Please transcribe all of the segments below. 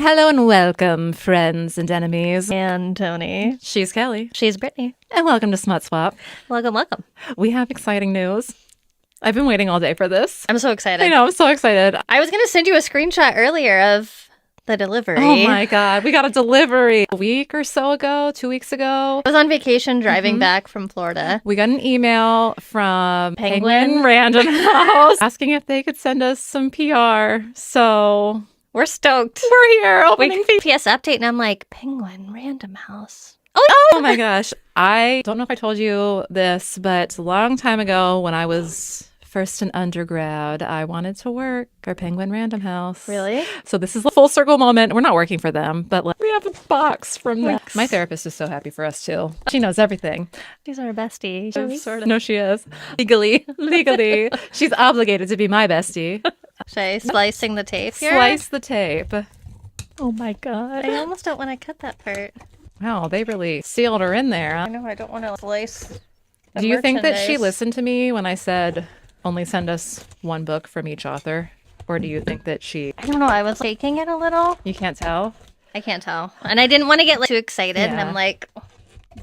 Hello and welcome, friends and enemies. And Tony. She's Kelly. She's Brittany. And welcome to Smutswap. Welcome, welcome. We have exciting news. I've been waiting all day for this. I'm so excited. I know, I'm so excited. I was going to send you a screenshot earlier of the delivery. Oh my God, we got a delivery a week or so ago, 2 weeks ago. I was on vacation driving back from Florida. We got an email from Penguin Random House asking if they could send us some PR. So We're stoked. we're here opening PS update, and I'm like, Penguin Random House. Oh my gosh. I don't know if I told you this, but a long time ago when I was first an undergrad, I wanted to work our Penguin Random House. Really? So this is a full circle moment. We're not working for them, but we have a box from them. My therapist is so happy for us too. She knows everything. She's our bestie. Sort of. No, she is. Legally. She's obligated to be my bestie. Should I slicing the tape here? Slice the tape. Oh my God. I almost don't want to cut that part. Wow, they really sealed her in there. I know, I don't want to slice. Do you think that she listened to me when I said only send us one book from each author? Or do you think that she... I don't know. I was taking it a little. You can't tell? I can't tell. And I didn't want to get too excited. Yeah. And I'm like, Oh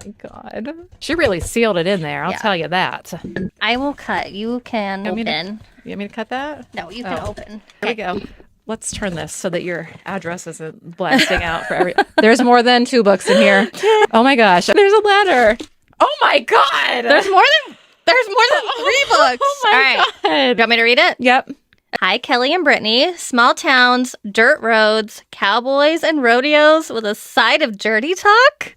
my God. She really sealed it in there. I'll tell you that. I will cut. You can You open. want me to cut that? No, you can open. Here we go. Let's turn this so that your address isn't blasting out for every... There's more than 2 books in here. Oh my gosh. There's a letter. Oh my God. There's more than 3 books. Oh my All right. God. You want me to read it? Yep. Hi, Kelly and Brittany. Small towns, dirt roads, cowboys, and rodeos with a side of dirty talk.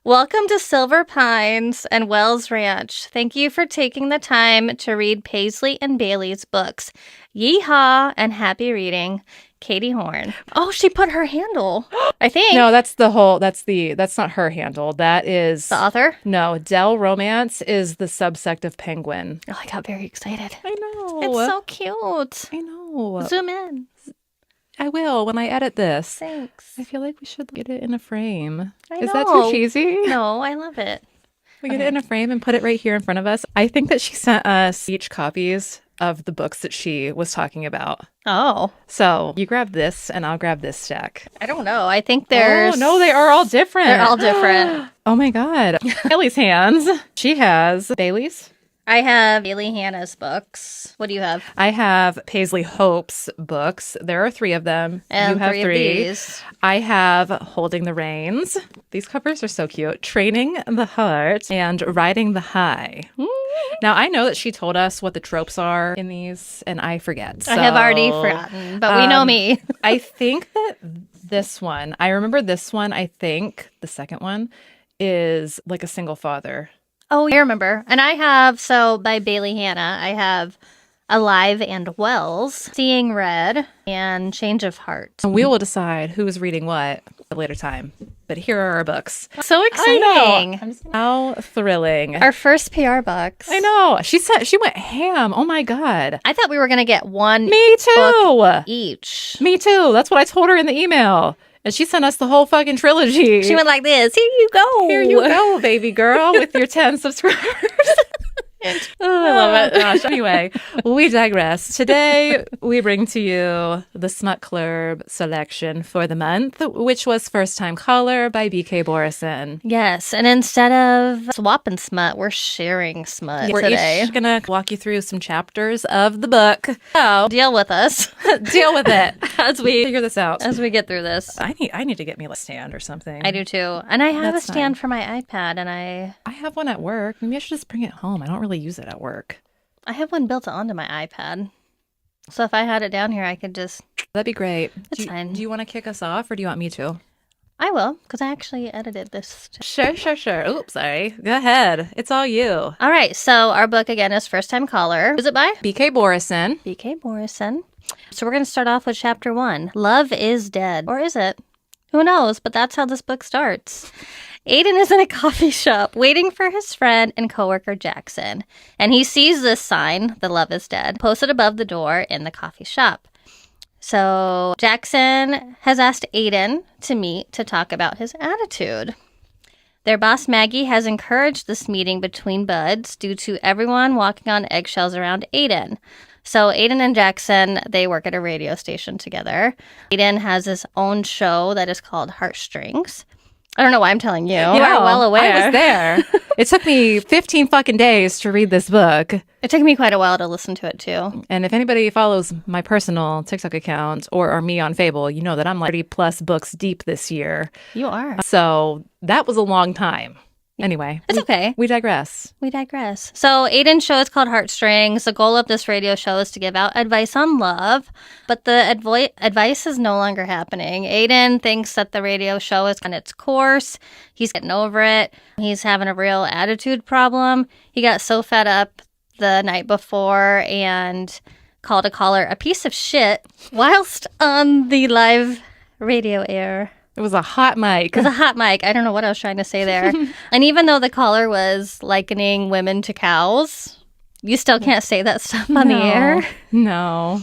Welcome to Silver Pines and Wells Ranch. Thank you for taking the time to read Paisley and Bailey's books. Yeehaw and happy reading. Katie Horn. Oh, she put her handle. I think. No, that's not her handle. That is... The author? No, Dell Romance is the subsect of Penguin. Oh, I got very excited. I know. It's so cute. I know. Zoom in. I will when I edit this. Thanks. I feel like we should get it in a frame. I Is that know. too cheesy? No, I love it. We get it in a frame and put it right here in front of us. I think that she sent us each copies of the books that she was talking about. Oh. So you grab this and I'll grab this stack. I don't know. I think there's... Oh, no, they are all different. They're all different. Oh my God. Kelly's hands. She has Bailey's. I have Bailey Hannah's books. What do you have? I have Paisley Hope's books. There are 3 of them. And you have 3 3. of these. I have Holding the Reins. These covers are so cute. Training the Heart and Riding the High. Now, I know that she told us what the tropes are in these, and I forget. I have already forgotten, but we know me. I think that this one, I remember this one, I think the second one is like a single father. Oh, I remember. And I have, so by Bailey Hannah, I have Alive and Wells, Seeing Red, and Change of Heart. And we will decide who is reading what at a later time. But here are our books. So exciting. How thrilling. Our first PR box. I know. She went ham. Oh my God. I thought we were going to get one Me too. book each. Me too. That's what I told her in the email. And she sent us the whole fucking trilogy. She went like this. Here you go. Here you go, baby girl, with your 10 subscribers. Oh, I love it. Gosh. Anyway, we digress. Today, we bring to you the Smut Clurb selection for the month, which was First Time Caller by BK Borison. Yes, and instead of swapping smut, we're sharing smut We're today. each going to walk you through some chapters of the book. So, Deal with us deal with it as we figure this out. as we get through this. I need to get me a stand or something. I do too. And I have That's a stand fine. for my iPad, and I have one at work. Maybe I should just bring it home. I don't really use it at work. have one built onto my iPad. So if I had it down here, I could just... That'd be great. It's fine. Do you want to kick us off or do you want me to? I will, because I actually edited this. Sure. Oops, sorry. Go ahead. It's all you. All right, so our book, again, is First Time Caller. Who's it by? BK Borison. BK Borison. So we're going to start off with Chapter 1. Love is dead. Or is it? Who knows? But that's how this book starts. Aiden is in a coffee shop waiting for his friend and coworker Jackson. And he sees this sign, the love is dead, posted above the door in the coffee shop. So Jackson has asked Aiden to meet to talk about his attitude. Their boss Maggie has encouraged this meeting between buds due to everyone walking on eggshells around Aiden. So Aiden and Jackson, they work at a radio station together. Aiden has his own show that is called Heartstrings. I don't know why I'm telling you. You are well aware. I was there. It took me 15 fucking days to read this book. It took me quite a while to listen to it, too. And if anybody follows my personal TikTok account or me on Fable, you know that I'm like 30 plus books deep this year. You are. So that was a long time. Anyway. It's okay. We digress. We digress. So Aiden's show is called Heartstrings. The goal of this radio show is to give out advice on love, but the advice is no longer happening. Aiden thinks that the radio show is on its course. He's getting over it. He's having a real attitude problem. He got so fed up the night before and called a caller a piece of shit whilst on the live radio air. It was a hot mic. It was a hot mic. I don't know what I was trying to say there. And even though the caller was likening women to cows, you still can't say that stuff on the air. No.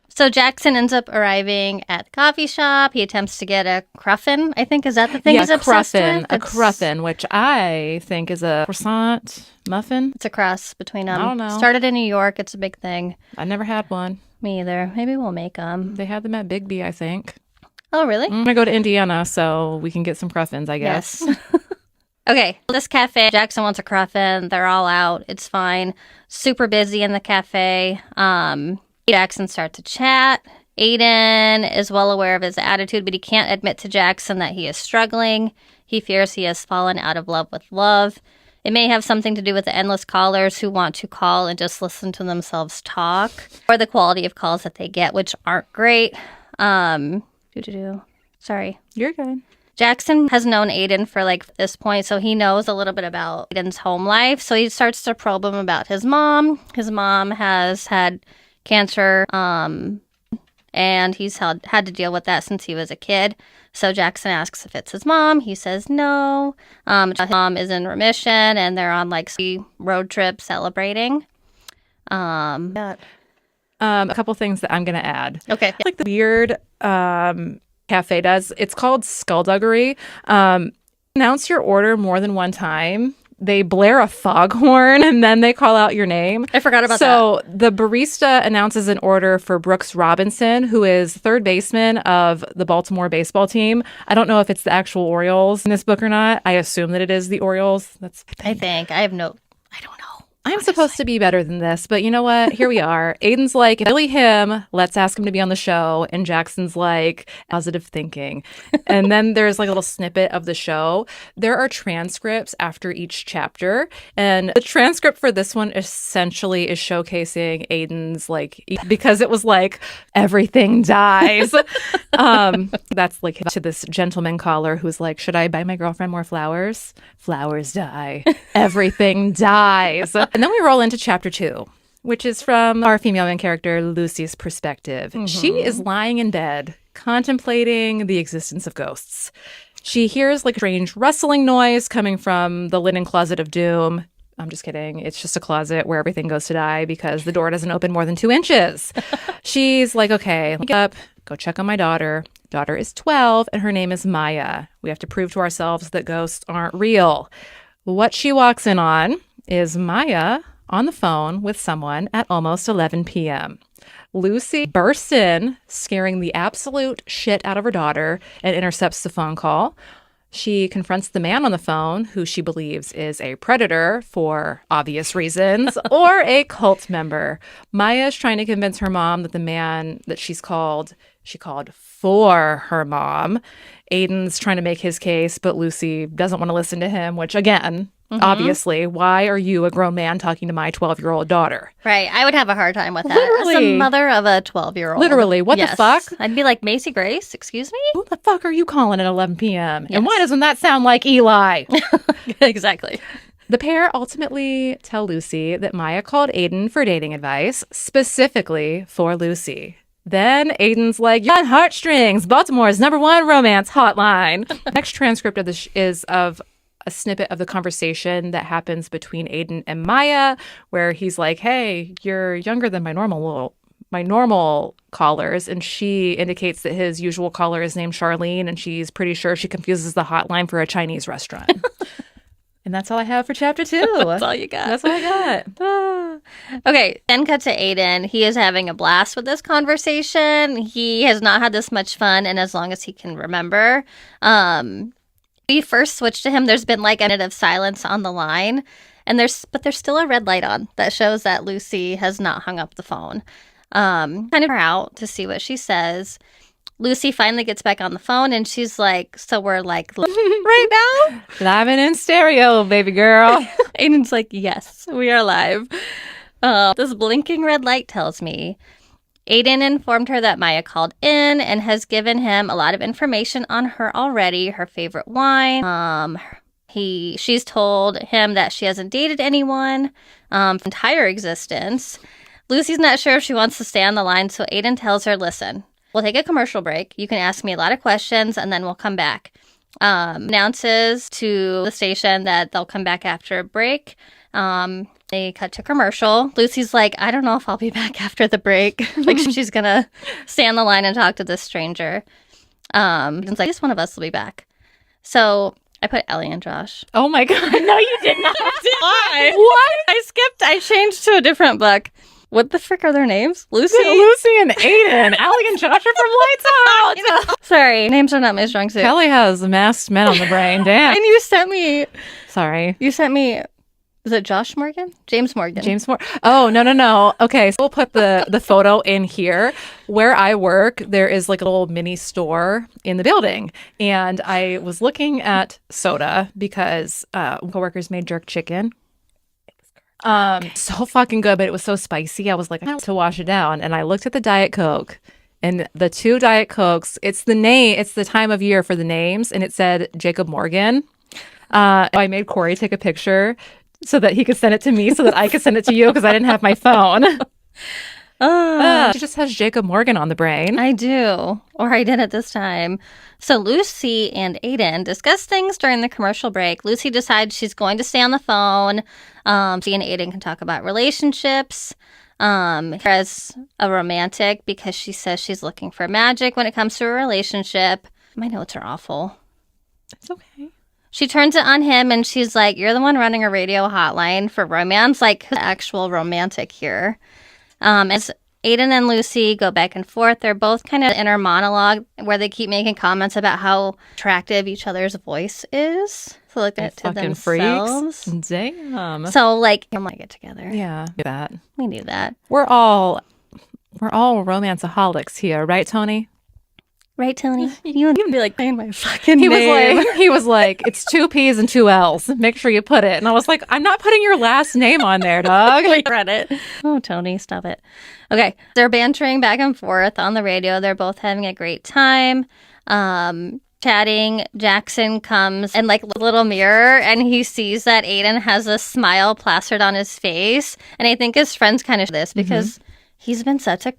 So Jackson ends up arriving at the coffee shop. He attempts to get a cruffin, I think. Is that the thing he's obsessed with? A cruffin, which I think is a croissant muffin. It's a cross between them. I don't know. Started in New York. It's a big thing. I never had one. Me either. Maybe we'll make them. They had them at Big B, I think. Oh, really? I'm going to go to Indiana so we can get some cruffins, I guess. Yes. Okay, this cafe, Jackson wants a cruffin. They're all out. It's fine. Super busy in the cafe. Jackson starts to chat. Aiden is well aware of his attitude, but he can't admit to Jackson that he is struggling. He fears he has fallen out of love with love. It may have something to do with the endless callers who want to call and just listen to themselves talk, or the quality of calls that they get, which aren't great. Sorry. You're good. Jackson has known Aiden for this point, so he knows a little bit about Aiden's home life. So he starts to probe him about his mom. His mom has had cancer, and he's had to deal with that since he was a kid. So Jackson asks if it's his mom. He says no. His mom is in remission, and they're on a road trip celebrating. A couple things that I'm going to add. Okay. Like the weird cafe does. It's called Skullduggery. Announce your order more than one time. They blare a foghorn and then they call out your name. I forgot about that. So the barista announces an order for Brooks Robinson, who is third baseman of the Baltimore baseball team. I don't know if it's the actual Orioles in this book or not. I assume that it is the Orioles. I think. I don't know. I'm supposed to be better than this, but you know what? Here we are. Aiden's like, it's really him. Let's ask him to be on the show. And Jackson's like, positive thinking. And then there's a little snippet of the show. There are transcripts after each chapter. And the transcript for this one essentially is showcasing Aiden's because it was everything dies. That's to this gentleman caller who's like, should I buy my girlfriend more flowers? Flowers die. Everything dies. And then we roll into chapter 2, which is from our female main character, Lucy's perspective. Mm-hmm. She is lying in bed, contemplating the existence of ghosts. She hears a strange rustling noise coming from the linen closet of doom. I'm just kidding. It's just a closet where everything goes to die because the door doesn't open more than 2 inches. She's like, okay, get up, go check on my daughter. Daughter is 12 and her name is Maya. We have to prove to ourselves that ghosts aren't real. What she walks in on is Maya on the phone with someone at almost 11 p.m. Lucy bursts in, scaring the absolute shit out of her daughter, and intercepts the phone call. She confronts the man on the phone, who she believes is a predator for obvious reasons, or a cult member. Maya is trying to convince her mom that the man that she called for her mom. Aiden's trying to make his case, but Lucy doesn't want to listen to him, which again, obviously, why are you, a grown man, talking to my 12-year-old daughter? Right. I would have a hard time with that. Literally. As the mother of a 12-year-old. Literally. What the fuck? I'd be like, Macy Grace, excuse me? Who the fuck are you calling at 11 p.m.? Yes. And why doesn't that sound like Eli? Exactly. The pair ultimately tell Lucy that Maya called Aiden for dating advice, specifically for Lucy. Then Aiden's like, you're on Heartstrings, Baltimore's #1 romance hotline. The next transcript of this is of a snippet of the conversation that happens between Aiden and Maya, where he's like, hey, you're younger than my normal callers. And she indicates that his usual caller is named Charlene, and she's pretty sure she confuses the hotline for a Chinese restaurant. And that's all I have for chapter 2. That's all you got. That's all I got. Okay, then cut to Aiden. He is having a blast with this conversation. He has not had this much fun in as long as he can remember. We first switched to him. There's been like a minute of silence on the line, and there's still a red light on that shows that Lucy has not hung up the phone. Kind of out to see what she says. Lucy finally gets back on the phone, and she's like, so we're like right now? Live and in stereo, baby girl. Aiden's like, yes, we are live. This blinking red light tells me Aiden informed her that Maya called in and has given him a lot of information on her already, her favorite wine. She's told him that she hasn't dated anyone entire existence. Lucy's not sure if she wants to stay on the line, so Aiden tells her, listen, we'll take a commercial break. You can ask me a lot of questions, and then we'll come back. Announces to the station that they'll come back after a break. They cut to commercial. Lucy's like, I don't know if I'll be back after the break. Like, she's going to stay on the line and talk to this stranger. It's like, at least one of us will be back. So I put Ellie and Josh. Oh my God. No, you did not. Why? What? I changed to a different book. What the frick are their names? Lucy and Aiden. Allie and Josh are from Lights Out. Sorry, names are not my strong suit. Kelly has masked men on the brain. Damn. And you sent me, is it Josh Morgan? James Morgan. Oh, no. Okay, so we'll put the photo in here. Where I work, there is like a little mini store in the building. And I was looking at soda because coworkers made jerk chicken. So fucking good, but it was so spicy. I was like, I have to wash it down. And I looked at the Diet Coke, and the 2 Diet Cokes, it's the time of year for the names, and it said Jacob Morgan. I made Corey take a picture so that he could send it to me so that I could send it to you because I didn't have my phone. She just has Jacob Morgan on the brain. I do. Or I did at this time. So Lucy and Aiden discuss things during the commercial break. Lucy decides she's going to stay on the phone. She and Aiden can talk about relationships. As a romantic, because she says she's looking for magic when it comes to a relationship. My notes are awful. It's okay. She turns it on him and she's like, you're the one running a radio hotline for romance, like the actual romantic here. As Aiden and Lucy go back and forth, they're both kind of in a monologue where they keep making comments about how attractive each other's voice is. So like that to themselves. Freaks. Damn. So like, I'm like, get together. Yeah, that. We knew that. We're all romanceaholics here, right, Tony? Right, Tony? You would be like, saying my fucking name. He was like, it's 2 P's and 2 L's. Make sure you put it. And I was like, I'm not putting your last name on there, dog. Like, read it. Oh, Tony, stop it. Okay. They're bantering back and forth on the radio. They're both having a great time. Chatting. Jackson comes and like a little mirror, and he sees that Aiden has a smile plastered on his face. And I think his friends kind of this because he's been such a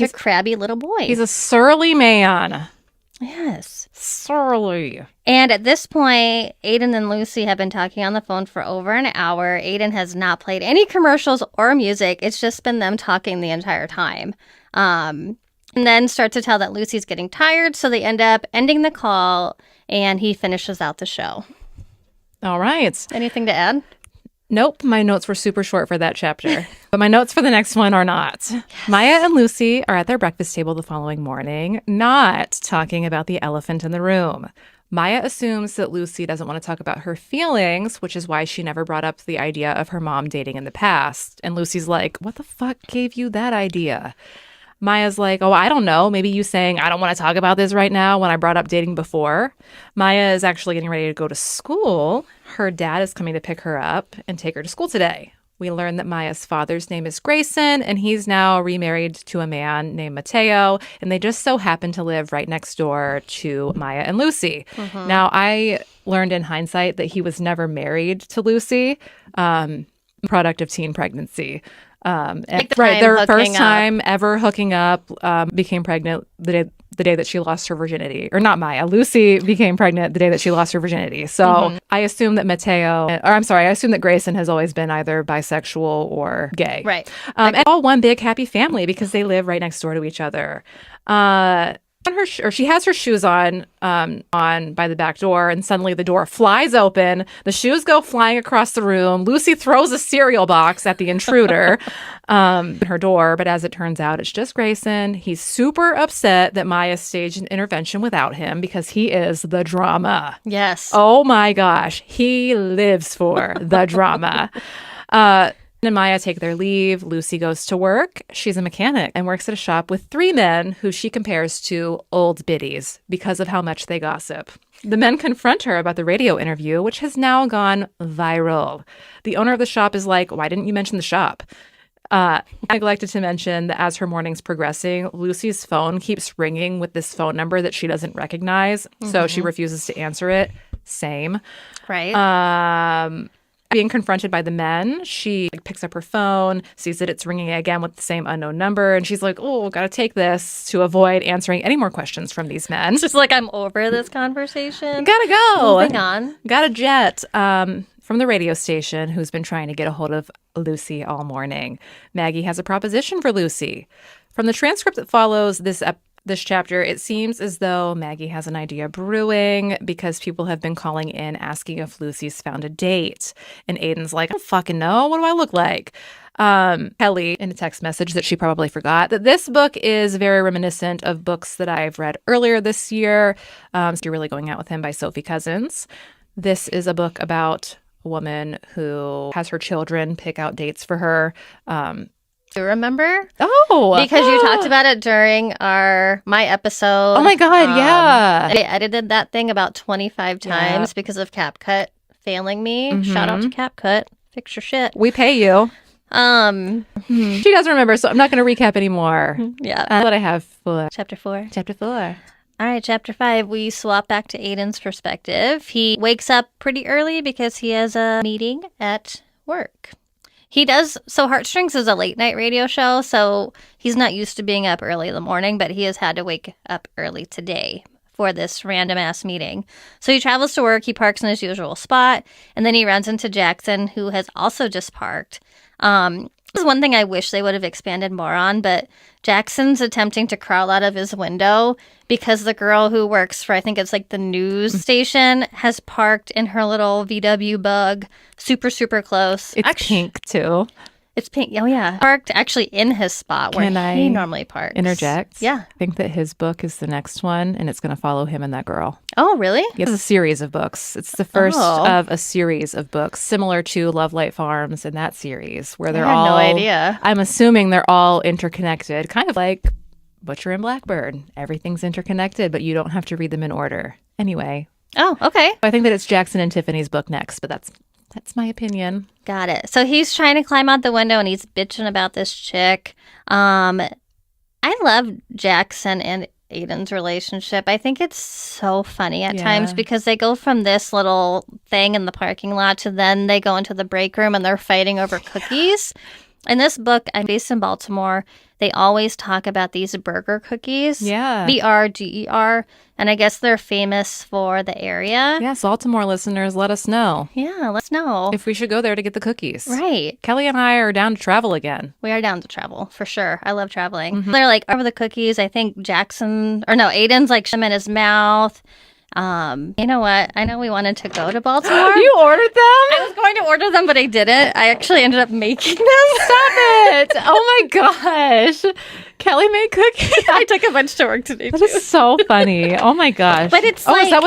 crabby little boy. He's a surly man. Yes. Surly. And at this point, Aiden and Lucy have been talking on the phone for over an hour. Aiden has not played any commercials or music. It's just been them talking the entire time. And then start to tell that Lucy's getting tired, so they end up ending the call, and he finishes out the show. All right. Anything to add? Nope, my notes were super short for that chapter. But my notes for the next one are not. Yes. Maya and Lucy are at their breakfast table the following morning, not talking about the elephant in the room. Maya assumes that Lucy doesn't want to talk about her feelings, which is why she never brought up the idea of her mom dating in the past. And Lucy's like, what the fuck gave you that idea? Maya's like, oh, I don't know. Maybe you saying, I don't want to talk about this right now when I brought up dating before. Maya is actually getting ready to go to school. Her dad is coming to pick her up and take her to school today. We learn that Maya's father's name is Grayson, and he's now remarried to a man named Mateo, and they just so happen to live right next door to Maya and Lucy. Mm-hmm. Now, I learned in hindsight that he was never married to Lucy, product of teen pregnancy. Their first time ever hooking up, became pregnant the day that she lost her virginity. Or not Maya. Lucy became pregnant the day that she lost her virginity. So I assume that I assume that Grayson has always been either bisexual or gay. Right. And all one big happy family because they live right next door to each other. she has her shoes on by the back door, and suddenly the door flies open. The shoes go flying across the room. Lucy throws a cereal box at the intruder in her door, but as it turns out, it's just Grayson. He's super upset that Maya staged an intervention without him because he is the drama. Yes. Oh my gosh, he lives for the drama. And Maya take their leave. Lucy goes to work. She's a mechanic and works at a shop with 3 men who she compares to old biddies because of how much they gossip. The men confront her about the radio interview, which has now gone viral. The owner of the shop is like, why didn't you mention the shop? I neglected to mention that as her morning's progressing, Lucy's phone keeps ringing with this phone number that she doesn't recognize. So she refuses to answer it. Same. Right. Being confronted by the men, she picks up her phone, sees that it's ringing again with the same unknown number, and she's like, oh, gotta take this to avoid answering any more questions from these men. It's just like, I'm over this conversation. Gotta go. Moving on. Got a jet from the radio station who's been trying to get a hold of Lucy all morning. Maggie has a proposition for Lucy. From the transcript that follows this chapter, it seems as though Maggie has an idea brewing because people have been calling in asking if Lucy's found a date. And Aiden's like, I don't fucking know. What do I look like? Kelly, in a text message that she probably forgot, that this book is very reminiscent of books that I've read earlier this year. So You're Really Going Out With Him by Sophie Cousins. This is a book about a woman who has her children pick out dates for her. Do you remember? Oh, because you talked about it during my episode. Oh my God, yeah. I edited that thing about 25 times because of CapCut failing me. Shout out to CapCut. Fix your shit. We pay you. She does remember, so I'm not going to recap anymore. Yeah. That's what I have for Chapter 4. Chapter 4. All right, Chapter 5, we swap back to Aiden's perspective. He wakes up pretty early because he has a meeting at work. So Heartstrings is a late night radio show, so he's not used to being up early in the morning, but he has had to wake up early today for this random ass meeting. So he travels to work, he parks in his usual spot, and then he runs into Jackson, who has also just parked. This is one thing I wish they would have expanded more on, but Jackson's attempting to crawl out of his window because the girl who works for, I think it's like the news station, has parked in her little VW Bug super, super close. It's pink, too. It's pink. Oh, yeah. Parked actually in his spot where he normally parks. Interject? Yeah. I think that his book is the next one, and it's going to follow him and that girl. Oh, really? It's a series of books. It's the first of a series of books, similar to Love Light Farms and that series, where they're all... I had no idea. I'm assuming they're all interconnected, kind of like Butcher and Blackbird. Everything's interconnected, but you don't have to read them in order. Anyway. Oh, okay. I think that it's Jackson and Tiffany's book next, but that's my opinion. Got it. So he's trying to climb out the window and he's bitching about this chick. I love Jackson and Aiden's relationship. I think it's so funny at times because they go from this little thing in the parking lot to then they go into the break room and they're fighting over cookies. In this book, I'm based in Baltimore. They always talk about these burger cookies. Yeah. BRGER. And I guess they're famous for the area. Yes, Baltimore listeners, let us know. Yeah, let's know. If we should go there to get the cookies. Right. Kelly and I are down to travel again. We are down to travel, for sure. I love traveling. They're like, over the cookies, I think Aiden's like shim in his mouth. You know what? I know we wanted to go to Baltimore. You ordered them? I was going to order them, but I didn't. I actually ended up making them. Stop it! Oh my gosh. Kelly made cookies. I took a bunch to work today, That is so funny. Oh my gosh. But it's is that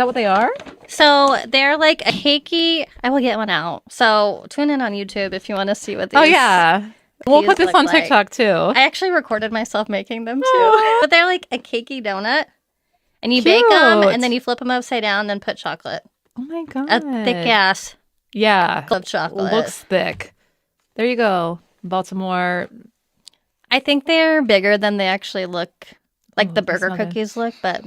what they are? So they're like a cakey. I will get one out. So tune in on YouTube if you want to see what these. Oh yeah. We'll put this on like. TikTok too. I actually recorded myself making them too. But they're like a cakey donut. And you bake them, and then you flip them upside down, and then put chocolate. Oh my god! A thick ass. Yeah, of chocolate. Looks thick. There you go, Baltimore. I think they're bigger than they actually look, like the burger cookies look. But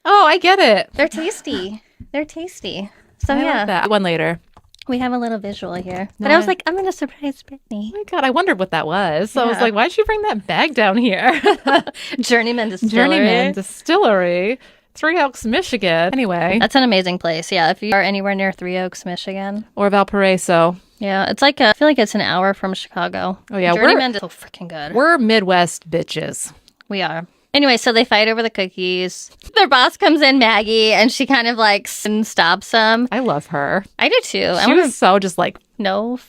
I get it. They're tasty. They're tasty. So I like that. One later. We have a little visual here. But I was like, I'm going to surprise Brittany. Oh my God, I wondered what that was. So I was like, why'd you bring that bag down here? Journeyman Distillery. 3 Oaks, Michigan. Anyway. That's an amazing place. Yeah, if you are anywhere near 3 Oaks, Michigan. Or Valparaiso. Yeah, it's like, I feel like it's an hour from Chicago. Oh yeah, Journeyman is so freaking good. We're Midwest bitches. We are. Anyway, so they fight over the cookies. Their boss comes in, Maggie, and she kind of like stops them. I love her. I do too. She was so just like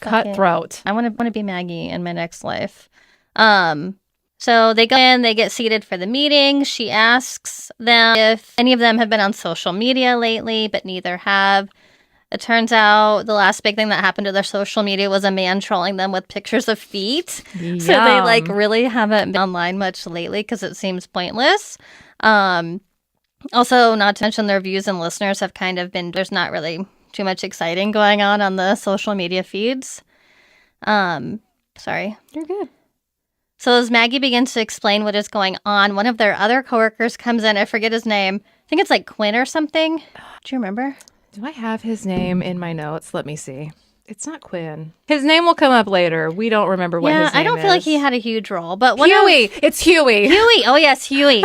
cutthroat. I want to be Maggie in my next life. So they go in, they get seated for the meeting. She asks them if any of them have been on social media lately, but neither have. It turns out the last big thing that happened to their social media was a man trolling them with pictures of feet. Yum. So they like really haven't been online much lately because it seems pointless. Also, not to mention their views and listeners have kind of been, there's not really too much exciting going on the social media feeds. Sorry. You're good. So as Maggie begins to explain what is going on, one of their other coworkers comes in. I forget his name. I think it's like Quinn or something. Do you remember? Do I have his name in my notes? Let me see. It's not Quinn. His name will come up later. We don't remember what his name is. Yeah, I don't feel like he had a huge role. But Huey! It's Huey! Huey! Oh, yes, Huey.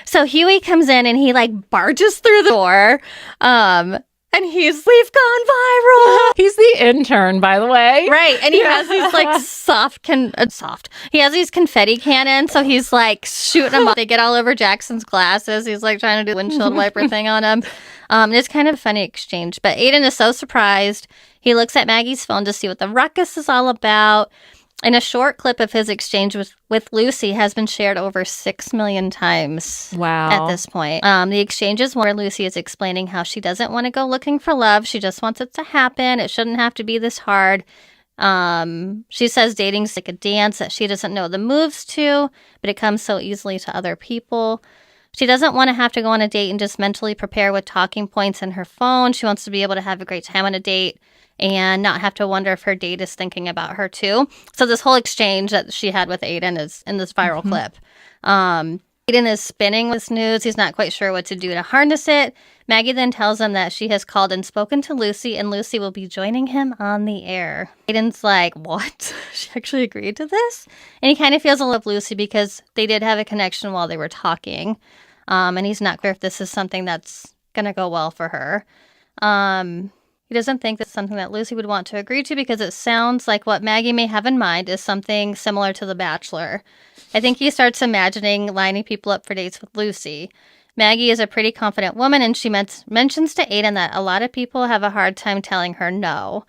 So Huey comes in and he like barges through the door. And we've gone viral. He's the intern, by the way. Right. And he has these like He has these confetti cannons. So he's like shooting them up. They get all over Jackson's glasses. He's like trying to do the windshield wiper thing on him. And it's kind of a funny exchange. But Aiden is so surprised. He looks at Maggie's phone to see what the ruckus is all about. And a short clip of his exchange with Lucy has been shared over 6 million times. Wow. At this point. The exchange is where Lucy is explaining how she doesn't want to go looking for love. She just wants it to happen. It shouldn't have to be this hard. She says dating's like a dance that she doesn't know the moves to, but it comes so easily to other people. She doesn't want to have to go on a date and just mentally prepare with talking points in her phone. She wants to be able to have a great time on a date and not have to wonder if her date is thinking about her too. So this whole exchange that she had with Aiden is in this viral clip. Aiden is spinning with this news. He's not quite sure what to do to harness it. Maggie then tells him that she has called and spoken to Lucy, and Lucy will be joining him on the air. Aiden's like, what? She actually agreed to this? And he kind of feels a love Lucy because they did have a connection while they were talking. And he's not clear if this is something that's going to go well for her. He doesn't think that's something that Lucy would want to agree to because it sounds like what Maggie may have in mind is something similar to The Bachelor. I think he starts imagining lining people up for dates with Lucy. Maggie is a pretty confident woman, and she mentions to Aiden that a lot of people have a hard time telling her no.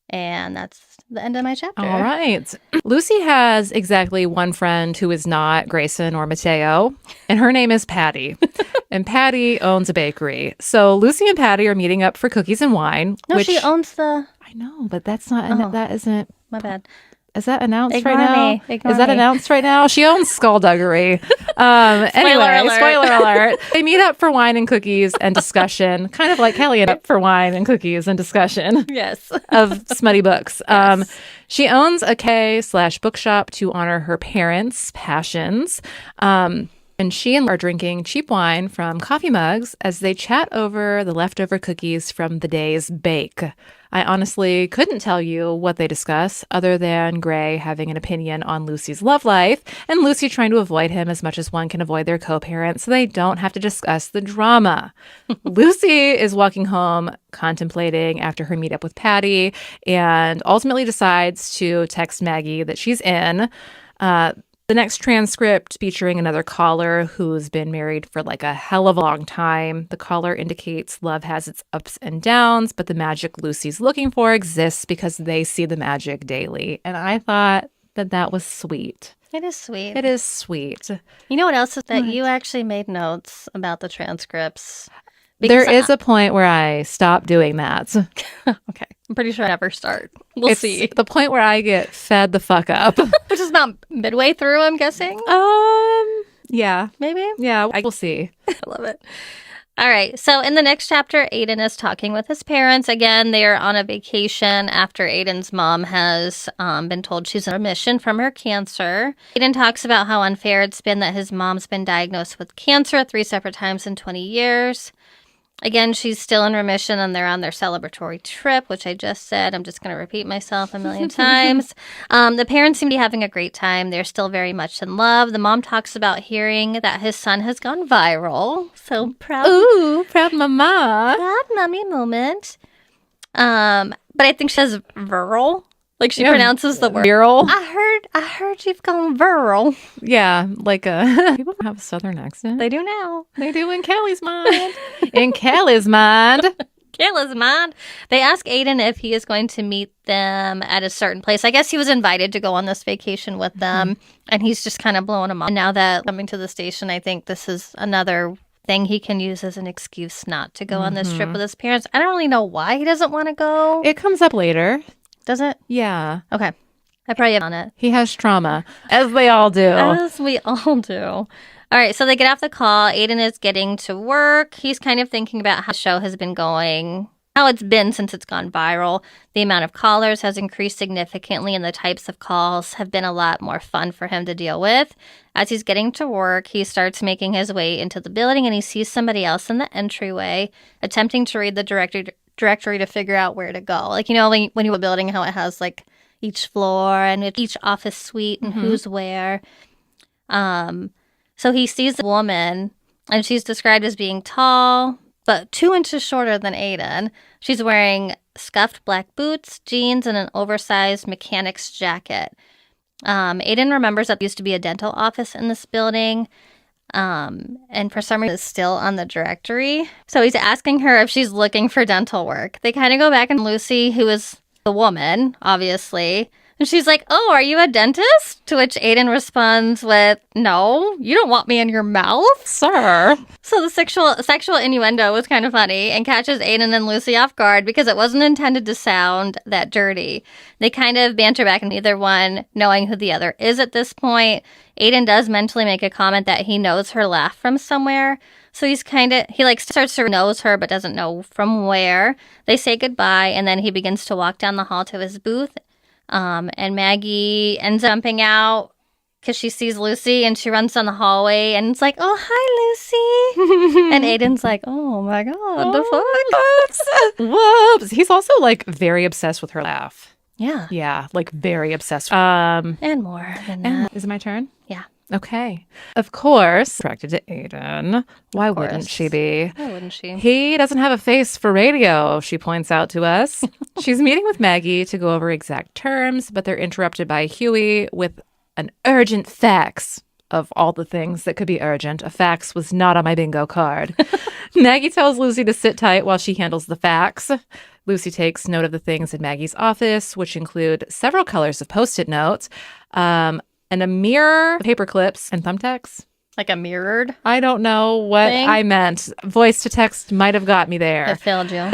And that's the end of my chapter. All right. Lucy has exactly one friend who is not Grayson or Mateo, and her name is Patty. And Patty owns a bakery. So Lucy and Patty are meeting up for cookies and wine. No, she owns the... I know, but that's not... That isn't... My bad. Is that announced Ignore right now? me. Ignore Is that me. announced right now? She owns Skullduggery. Spoiler alert. They meet up for wine and cookies and discussion, kind of like Kelly and up for wine and cookies and discussion. Yes. Of smutty books. Yes. She owns a K/bookshop to honor her parents' passions. And she and are drinking cheap wine from coffee mugs as they chat over the leftover cookies from the day's bake. I honestly couldn't tell you what they discuss other than Gray having an opinion on Lucy's love life and Lucy trying to avoid him as much as one can avoid their co-parent so they don't have to discuss the drama. Lucy is walking home contemplating after her meetup with Patty and ultimately decides to text Maggie that she's in. The next transcript featuring another caller who's been married for like a hell of a long time. The caller indicates love has its ups and downs, but the magic Lucy's looking for exists because they see the magic daily. And I thought that was sweet. It is sweet. It is sweet. You know what else is that you actually made notes about the transcripts? There is a point where I stop doing that. Okay. I'm pretty sure I never start. We'll see. The point where I get fed the fuck up. Which is about midway through, I'm guessing. Yeah. Maybe? Yeah, I will see. I love it. All right. So in the next chapter, Aiden is talking with his parents. Again, they are on a vacation after Aiden's mom has been told she's in remission from her cancer. Aiden talks about how unfair it's been that his mom's been diagnosed with cancer 3 separate times in 20 years. Again, she's still in remission and they're on their celebratory trip, which I just said. I'm just going to repeat myself a million times. The parents seem to be having a great time. They're still very much in love. The mom talks about hearing that his son has gone viral. So proud. Ooh, proud mama. Proud mommy moment. But I think she says viral. Like she pronounces the word. Viral. I heard you've gone viral. Yeah, like people have a southern accent. They do now. They do in Kelly's mind. In Kelly's mind. Kayla's mind. They ask Aiden if he is going to meet them at a certain place. I guess he was invited to go on this vacation with them, and he's just kind of blowing them off. And now that coming to the station, I think this is another thing he can use as an excuse not to go on this trip with his parents. I don't really know why he doesn't want to go. It comes up later. Does it? Yeah. Okay. I probably have on it. He has trauma, as they all do. As we all do. All right, so they get off the call. Aiden is getting to work. He's kind of thinking about how the show has been going, how it's been since it's gone viral. The amount of callers has increased significantly, and the types of calls have been a lot more fun for him to deal with. As he's getting to work, he starts making his way into the building, and he sees somebody else in the entryway attempting to read the directory to figure out where to go. Like, you know, when you were building, how it has, like, each floor and each office suite and who's where. So he sees a woman, and she's described as being tall, but 2 inches shorter than Aiden. She's wearing scuffed black boots, jeans, and an oversized mechanic's jacket. Aiden remembers that there used to be a dental office in this building, and for some reason it's still on the directory. So he's asking her if she's looking for dental work. They kind of go back, and Lucy, who is the woman, obviously, and she's like, "Oh, are you a dentist?" To which Aiden responds with, "No, you don't want me in your mouth, Sir." So the sexual innuendo was kind of funny and catches Aiden and Lucy off guard because it wasn't intended to sound that dirty. They kind of banter back, and neither one knowing who the other is at this point. Aiden does mentally make a comment that he knows her laugh from somewhere. So he starts to knows her but doesn't know from where. They say goodbye, and then he begins to walk down the hall to his booth. And Maggie ends up jumping out because she sees Lucy, and she runs down the hallway, and it's like, "Oh, hi, Lucy." And Aiden's like, "Oh my God, the fuck?" Whoops. He's also like very obsessed with her laugh. Yeah. Yeah, like very obsessed. And more than that. Is it my turn? Yeah. Okay. Of course, directed to Aiden. Why wouldn't she be? Why wouldn't she? He doesn't have a face for radio, she points out to us. She's meeting with Maggie to go over exact terms, but they're interrupted by Huey with an urgent fax. Of all the things that could be urgent, a fax was not on my bingo card. Maggie tells Lucy to sit tight while she handles the fax. Lucy takes note of the things in Maggie's office, which include several colors of Post-it notes, and a mirror, paper clips, and thumbtacks. Like a mirrored? I don't know what thing? I meant. Voice to text might have got me there. It failed you.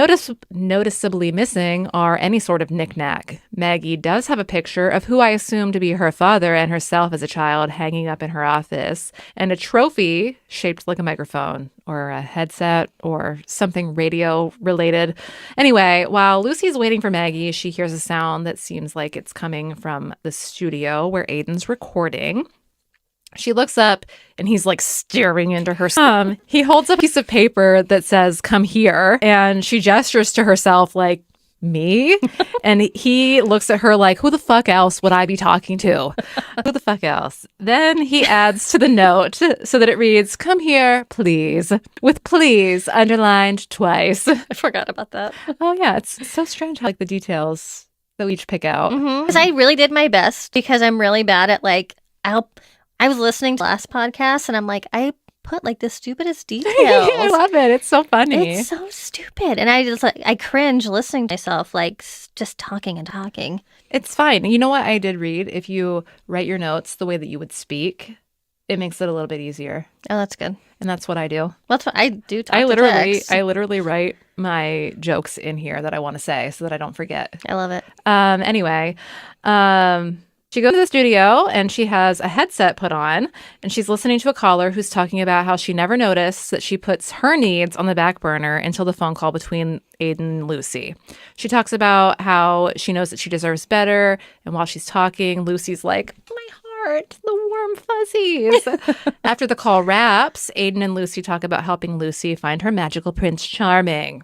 Noticeably missing are any sort of knickknack. Maggie does have a picture of who I assume to be her father and herself as a child hanging up in her office, and a trophy shaped like a microphone or a headset or something radio related. Anyway, while Lucy's waiting for Maggie, she hears a sound that seems like it's coming from the studio where Aiden's recording. She looks up, and he's like staring into her. He holds up a piece of paper that says, "Come here." And she gestures to herself like, "Me?" And he looks at her like, "Who the fuck else would I be talking to? Who the fuck else?" Then he adds to the note so that it reads, "Come here, please," with "please" underlined twice. I forgot about that. Oh, yeah. It's so strange how like the details that we each pick out. Because I really did my best because I'm really bad at like, I was listening to the last podcast, and I'm like, I put like the stupidest details. I love it. It's so funny. It's so stupid. And I cringe listening to myself, like just talking and talking. It's fine. You know what I did read? If you write your notes the way that you would speak, it makes it a little bit easier. Oh, that's good. And that's what I do. That's what I do. I literally write my jokes in here that I want to say so that I don't forget. I love it. Anyway, she goes to the studio, and she has a headset put on, and she's listening to a caller who's talking about how she never noticed that she puts her needs on the back burner until the phone call between Aiden and Lucy. She talks about how she knows that she deserves better, and while she's talking, Lucy's like, "My heart, the warm fuzzies." After the call wraps, Aiden and Lucy talk about helping Lucy find her magical Prince Charming.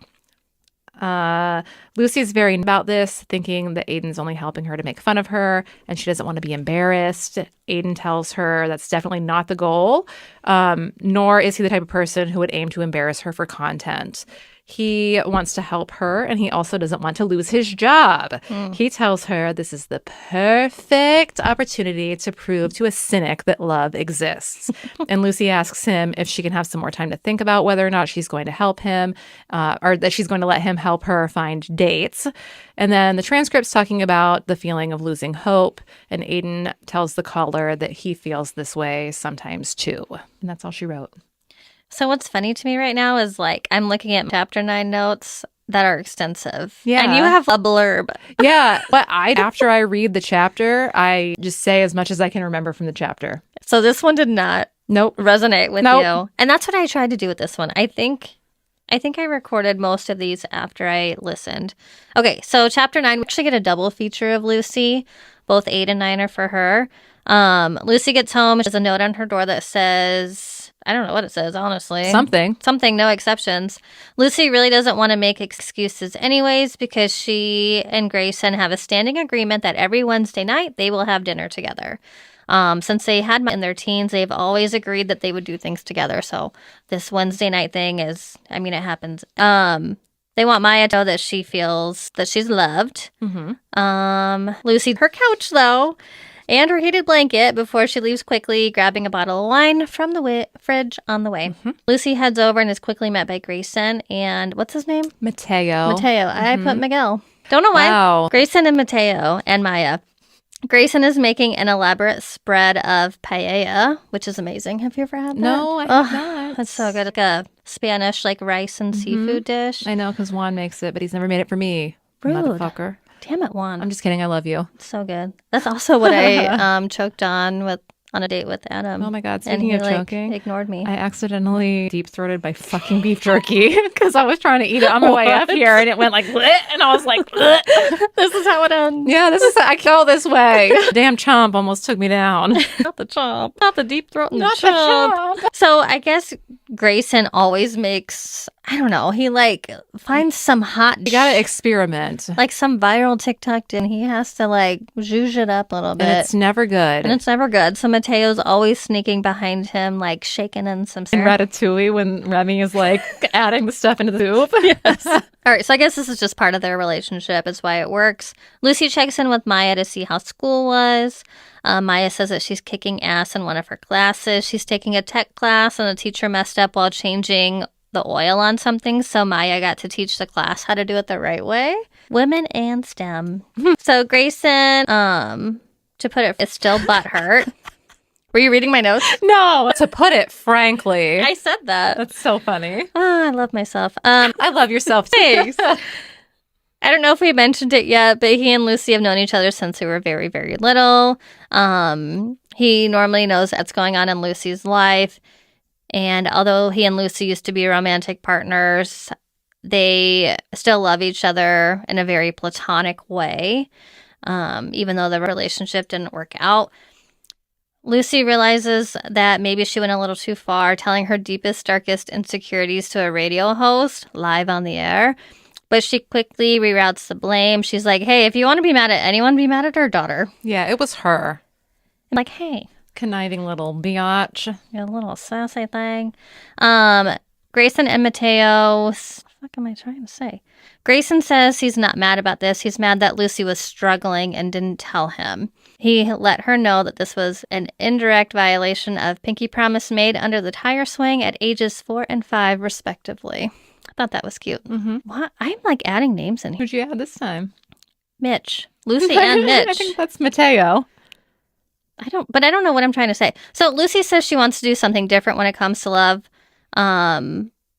Lucy's very about this, thinking that Aiden's only helping her to make fun of her, and she doesn't want to be embarrassed. Aiden tells her that's definitely not the goal, nor is he the type of person who would aim to embarrass her for content. He wants to help her, and he also doesn't want to lose his job. He tells her this is the perfect opportunity to prove to a cynic that love exists. And Lucy asks him if she can have some more time to think about whether or not she's going to help him, or that she's going to let him help her find dates. And then the transcript's talking about the feeling of losing hope, and Aiden tells the caller that he feels this way sometimes too. And that's all she wrote. So what's funny to me right now is like I'm looking at chapter 9 notes that are extensive. Yeah. And you have a blurb. Yeah. But after I read the chapter, I just say as much as I can remember from the chapter. So this one did not resonate with you. And that's what I tried to do with this one. I think I recorded most of these after I listened. Okay, so chapter 9, we actually get a double feature of Lucy. Both 8 and 9 are for her. Lucy gets home. She has a note on her door that says, I don't know what it says, honestly. Something, no exceptions. Lucy really doesn't want to make excuses anyways because she and Grayson have a standing agreement that every Wednesday night they will have dinner together. Since they had in their teens, they've always agreed that they would do things together. So this Wednesday night thing is, I mean, it happens. They want Maya to know that she feels that she's loved. Lucy, her couch though, and her heated blanket before she leaves quickly, grabbing a bottle of wine from the fridge on the way. Lucy heads over and is quickly met by Grayson and what's his name? Mateo. I put Miguel. Don't know why. Wow. Grayson and Mateo and Maya. Grayson is making an elaborate spread of paella, which is amazing. Have you ever had that? No, I have not. That's so good. Like a Spanish, like rice and seafood dish. I know, because Juan makes it, but he's never made it for me. Rude. Motherfucker. Damn it, Juan. I'm just kidding. I love you. So good. That's also what I choked on a date with Adam. Oh my God. And Speaking he of choking, ignored me. I accidentally deep-throated my fucking beef jerky because I was trying to eat it on my way up here, and it went like, bleh, and I was like, bleh. This is how it ends. Yeah, I go this way. Damn chomp almost took me down. Not the chomp. Not the deep throat. Not the chomp. So I guess Grayson always makes, I don't know, he like finds some hot. You gotta experiment. Like some viral TikTok, and he has to like zhuzh it up a little bit. And it's never good. So Mateo's always sneaking behind him, like shaking in some In Ratatouille, when Remy is like adding the stuff into the soup. Yes. All right, so I guess this is just part of their relationship. It's why it works. Lucy checks in with Maya to see how school was. Maya says that she's kicking ass in one of her classes. She's taking a tech class, and the teacher messed up while changing the oil on something, so Maya got to teach the class how to do it the right way. Women and STEM. So Grayson, to put it, is still butthurt. Were you reading my notes? No. To put it frankly. I said that. That's so funny. Oh, I love myself. I love yourself too. Thanks. I don't know if we mentioned it yet, but he and Lucy have known each other since they were very, very little. He normally knows what's going on in Lucy's life. And although he and Lucy used to be romantic partners, they still love each other in a very platonic way, even though the relationship didn't work out. Lucy realizes that maybe she went a little too far, telling her deepest, darkest insecurities to a radio host live on the air. But she quickly reroutes the blame. She's like, hey, if you want to be mad at anyone, be mad at her daughter. Yeah, it was her. I'm like, hey. Conniving little biatch. A little sassy thing. Grayson and Mateo, what the fuck am I trying to say? Grayson says he's not mad about this. He's mad that Lucy was struggling and didn't tell him. He let her know that this was an indirect violation of pinky promise made under the tire swing at ages 4 and 5, respectively. I thought that was cute. What? I'm like adding names in here. Who'd you add this time? Mitch. Lucy and Mitch. I think that's Mateo. I don't know what I'm trying to say. So Lucy says she wants to do something different when it comes to love.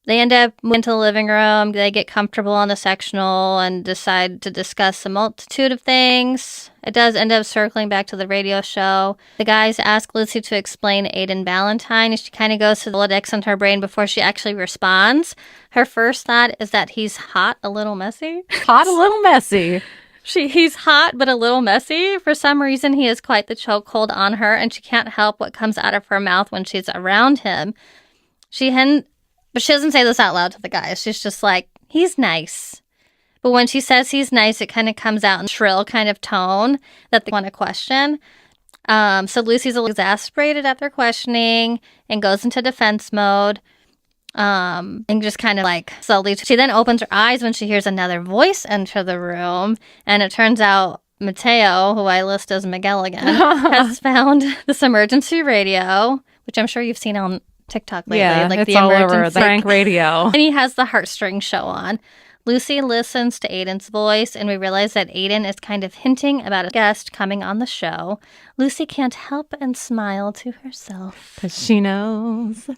They end up moving to the living room. They get comfortable on the sectional and decide to discuss a multitude of things. It does end up circling back to the radio show. The guys ask Lucy to explain Aiden Ballantyne, and she kind of goes to the Rolodex in her brain before she actually responds. Her first thought is that he's hot, a little messy. Hot, a little messy. He's hot, but a little messy. For some reason, he has quite the chokehold on her, and she can't help what comes out of her mouth when she's around him. But she doesn't say this out loud to the guys. She's just like, he's nice. But when she says he's nice, it kind of comes out in shrill kind of tone that they want to question. So Lucy's a little exasperated at their questioning and goes into defense mode. And just kind of like slowly. She then opens her eyes when she hears another voice enter the room. And it turns out Mateo, who I list as Miguel again, has found this emergency radio, which I'm sure you've seen on TikTok lately. Yeah, like it's the all emergency over the prank radio. And he has the heartstring show on. Lucy listens to Aiden's voice, and we realize that Aiden is kind of hinting about a guest coming on the show. Lucy can't help and smile to herself. Because she knows.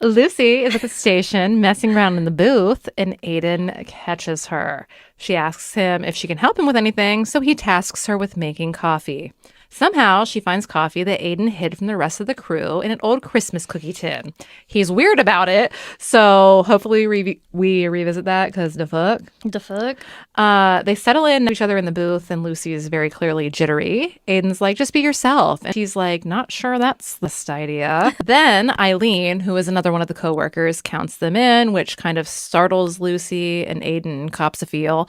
Lucy is at the station messing around in the booth, and Aiden catches her. She asks him if she can help him with anything, so he tasks her with making coffee. Somehow, she finds coffee that Aiden hid from the rest of the crew in an old Christmas cookie tin. He's weird about it, so hopefully we revisit that, because the fuck. The fuck? They settle in each other in the booth, and Lucy is very clearly jittery. Aiden's like, just be yourself. And she's like, not sure that's the best idea. Then Eileen, who is another one of the coworkers, counts them in, which kind of startles Lucy, and Aiden cops a feel.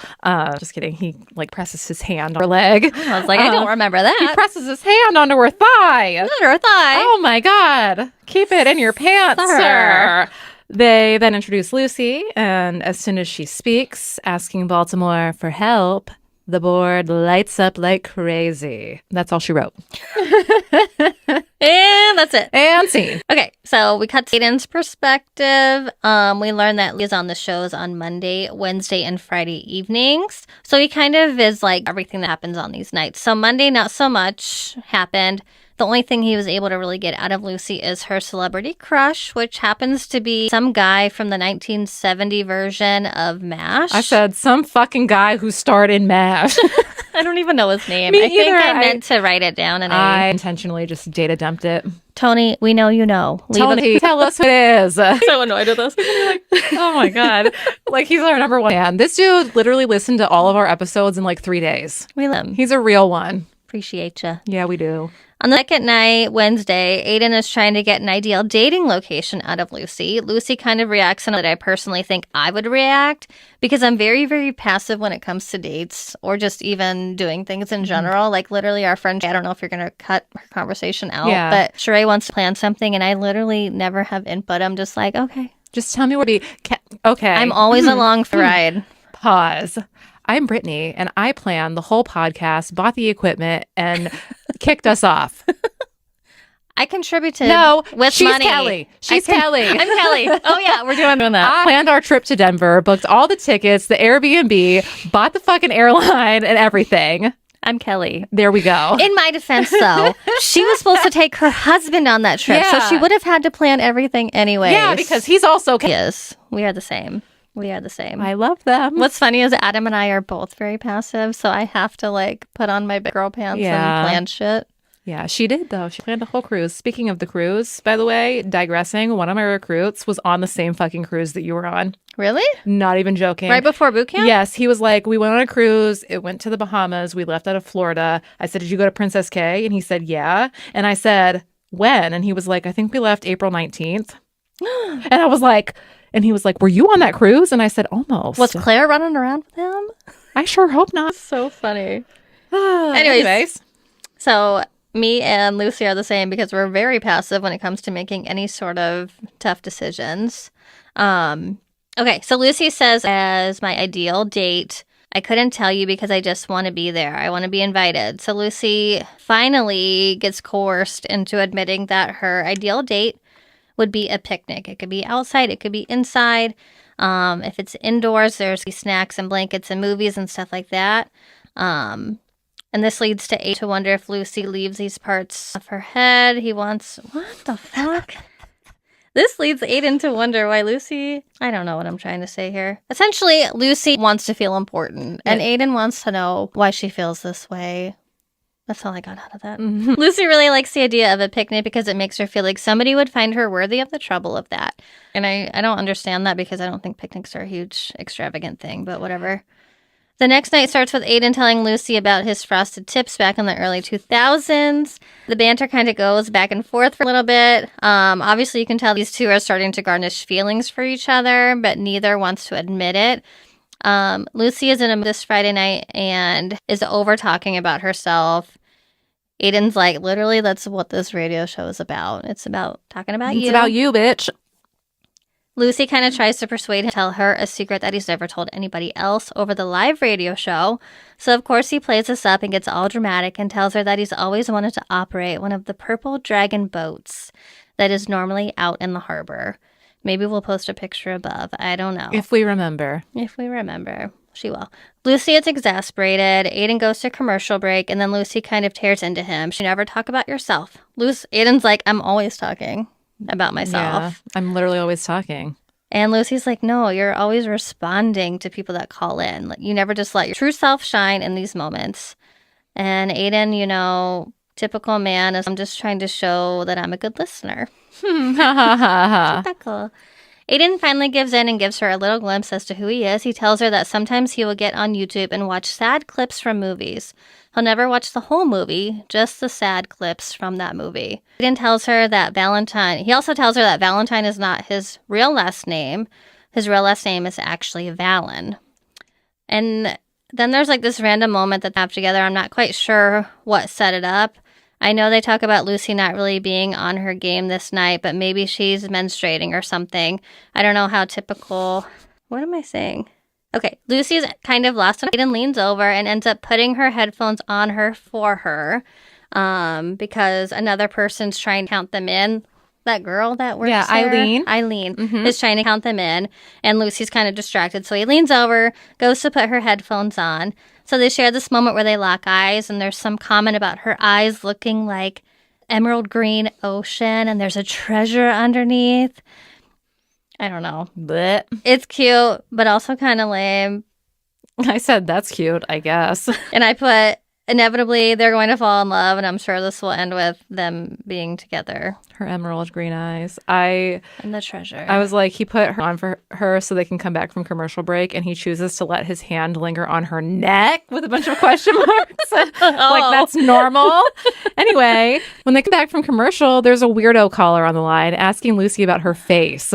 Just kidding. He like presses his hand on her leg. I was like, I don't remember that. He presses his hand onto her thigh. Under her thigh. Oh my God. Keep it in your pants, sir. They then introduce Lucy, and as soon as she speaks, asking Baltimore for help, the board lights up like crazy. That's all she wrote. And that's it. And scene. Okay, so we cut to Aiden's perspective. We learn that Lee's on the shows on Monday, Wednesday, and Friday evenings. So he kind of is like everything that happens on these nights. So Monday, not so much happened. The only thing he was able to really get out of Lucy is her celebrity crush, which happens to be some guy from the 1970 version of MASH. I said some fucking guy who starred in MASH. I don't even know his name. Me I think either. I meant to write it down. And I intentionally just data dumped it. Tony, we know you know. Tony, tell us who it is. So annoyed with us. Oh my God. Like, he's our number one fan. This dude literally listened to all of our episodes in like 3 days. We love him. He's a real one. Appreciate you. Yeah, we do. On the second night, Wednesday, Aiden is trying to get an ideal dating location out of Lucy. Lucy kind of reacts in a way that I personally think I would react, because I'm very, very passive when it comes to dates or just even doing things in general. Like literally our friend, I don't know if you're going to cut her conversation out, but Sheree wants to plan something and I literally never have input. I'm just like, okay. Just tell me where to be. Okay. I'm always along for the ride. Pause. I'm Brittany, and I planned the whole podcast, bought the equipment, and kicked us off. I contributed with she's money. Kelly. She's Kelly. I'm Kelly. Oh, yeah, we're doing that. I planned our trip to Denver, booked all the tickets, the Airbnb, bought the fucking airline and everything. I'm Kelly. There we go. In my defense, though, she was supposed to take her husband on that trip, so she would have had to plan everything anyway. Yeah, because he's also... He is. We are the same. We are the same. I love them. What's funny is Adam and I are both very passive, so I have to like put on my big girl pants and plan shit. Yeah, she did though. She planned a whole cruise. Speaking of the cruise, by the way, digressing, one of my recruits was on the same fucking cruise that you were on. Really? Not even joking. Right before boot camp? Yes, he was like, we went on a cruise. It went to the Bahamas. We left out of Florida. I said, did you go to Princess K? And he said, yeah. And I said, when? And he was like, I think we left April 19th. And I was like... And he was like, were you on that cruise? And I said, almost. Was Claire running around with him? I sure hope not. So funny. Anyways. So me and Lucy are the same because we're very passive when it comes to making any sort of tough decisions. Okay, so Lucy says, as my ideal date, I couldn't tell you because I just want to be there. I want to be invited. So Lucy finally gets coerced into admitting that her ideal date would be a picnic. It could be outside, it could be inside. If it's indoors, there's snacks and blankets and movies and stuff like that. And this leads to Aiden to wonder if Lucy leaves these parts of her head. He wants... What the fuck? This leads Aiden to wonder why Lucy... I don't know what I'm trying to say here. Essentially, Lucy wants to feel important, and Aiden wants to know why she feels this way. That's all I got out of that. Mm-hmm. Lucy really likes the idea of a picnic because it makes her feel like somebody would find her worthy of the trouble of that. And I don't understand that because I don't think picnics are a huge, extravagant thing, but whatever. The next night starts with Aiden telling Lucy about his frosted tips back in the early 2000s. The banter kind of goes back and forth for a little bit. Obviously, you can tell these two are starting to garnish feelings for each other, but neither wants to admit it. Lucy is in a mood this Friday night and is over talking about herself. Aiden's like, literally, that's what this radio show is about. It's about talking about you. It's about you, bitch. Lucy kind of tries to persuade him to tell her a secret that he's never told anybody else over the live radio show. So, of course, he plays this up and gets all dramatic and tells her that he's always wanted to operate one of the purple dragon boats that is normally out in the harbor. Maybe we'll post a picture above. I don't know. If we remember. If we remember. She will. Lucy is exasperated. Aiden goes to commercial break, and then Lucy kind of tears into him. She never talk about yourself. Aiden's like, I'm always talking about myself. Yeah, I'm literally always talking. And Lucy's like, no, you're always responding to people that call in. Like, you never just let your true self shine in these moments. And Aiden, typical man, is I'm just trying to show that I'm a good listener. Typical. Aiden finally gives in and gives her a little glimpse as to who he is. He tells her that sometimes he will get on YouTube and watch sad clips from movies. He'll never watch the whole movie, just the sad clips from that movie. Aiden tells her that he also tells her that Valentine is not his real last name. His real last name is actually Valen. And then there's like this random moment that they have together. I'm not quite sure what set it up. I know they talk about Lucy not really being on her game this night, but maybe she's menstruating or something. I don't know how typical... What am I saying? Okay, Lucy's kind of lost, and Aiden leans over and ends up putting her headphones on her for her because another person's trying to count them in. That girl that works there. Eileen is trying to count them in, and Lucy's kind of distracted. So he leans over, goes to put her headphones on. So they share this moment where they lock eyes, and there's some comment about her eyes looking like emerald green ocean, and there's a treasure underneath. I don't know. Blech. It's cute, but also kind of lame. I said, that's cute, I guess. And I put, inevitably, they're going to fall in love, and I'm sure this will end with them being together. Her emerald green eyes. And the treasure. I was like, he put her on for her so they can come back from commercial break, and he chooses to let his hand linger on her neck with a bunch of question marks. Like, that's normal. Anyway, when they come back from commercial, there's a weirdo caller on the line asking Lucy about her face.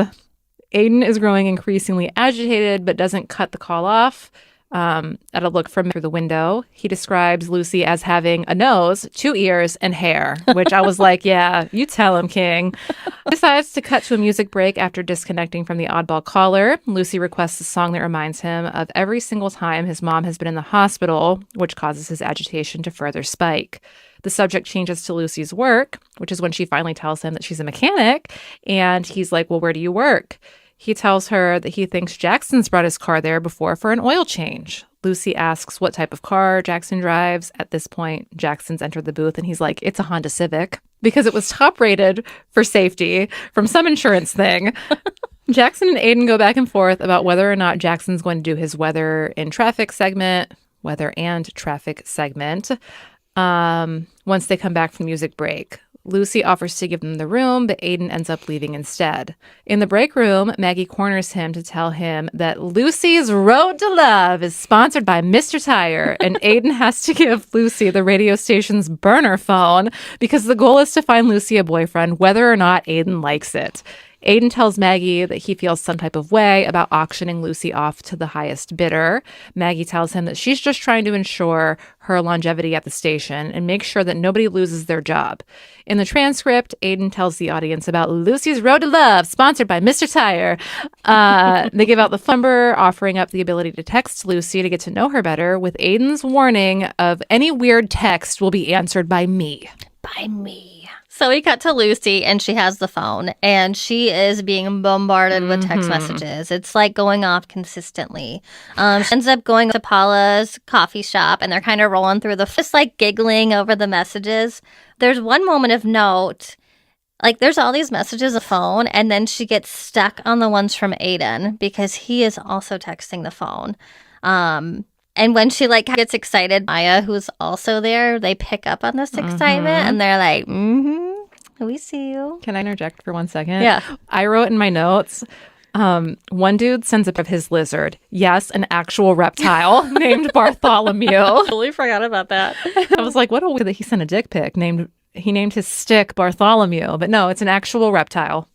Aiden is growing increasingly agitated, but doesn't cut the call off. At a look from through the window, he describes Lucy as having a nose, 2 ears, and hair, which I was like, yeah, you tell him, King. Decides to cut to a music break after disconnecting from the oddball caller. Lucy requests a song that reminds him of every single time his mom has been in the hospital, which causes his agitation to further spike. The subject changes to Lucy's work, which is when she finally tells him that she's a mechanic, and he's like, well, where do you work? He tells her that he thinks Jackson's brought his car there before for an oil change. Lucy asks what type of car Jackson drives. At this point, Jackson's entered the booth and he's like, it's a Honda Civic because it was top rated for safety from some insurance thing. Jackson and Aiden go back and forth about whether or not Jackson's going to do his weather and traffic segment. Once they come back from music break. Lucy offers to give them the room, but Aiden ends up leaving instead. In the break room, Maggie corners him to tell him that Lucy's Road to Love is sponsored by Mr. Tire, and Aiden has to give Lucy the radio station's burner phone because the goal is to find Lucy a boyfriend, whether or not Aiden likes it. Aiden tells Maggie that he feels some type of way about auctioning Lucy off to the highest bidder. Maggie tells him that she's just trying to ensure her longevity at the station and make sure that nobody loses their job. In the transcript, Aiden tells the audience about Lucy's Road to Love, sponsored by Mr. Tire. They give out the phone number, offering up the ability to text Lucy to get to know her better, with Aiden's warning of any weird text will be answered by me. By me. So we cut to Lucy, and she has the phone, and she is being bombarded with text messages. It's like going off consistently. She ends up going to Paula's coffee shop, and they're kind of rolling through just like giggling over the messages. There's one moment of note, like there's all these messages on the phone, and then she gets stuck on the ones from Aiden because he is also texting the phone. And when she gets excited, Maya, who's also there, they pick up on this excitement and they're like, we see you. Can I interject for 1 second? Yeah. I wrote in my notes, one dude sends a pic of his lizard. Yes, an actual reptile named Bartholomew. Totally forgot about that. I was like, what a weird that he sent a dick pic. He named his stick Bartholomew, but no, it's an actual reptile.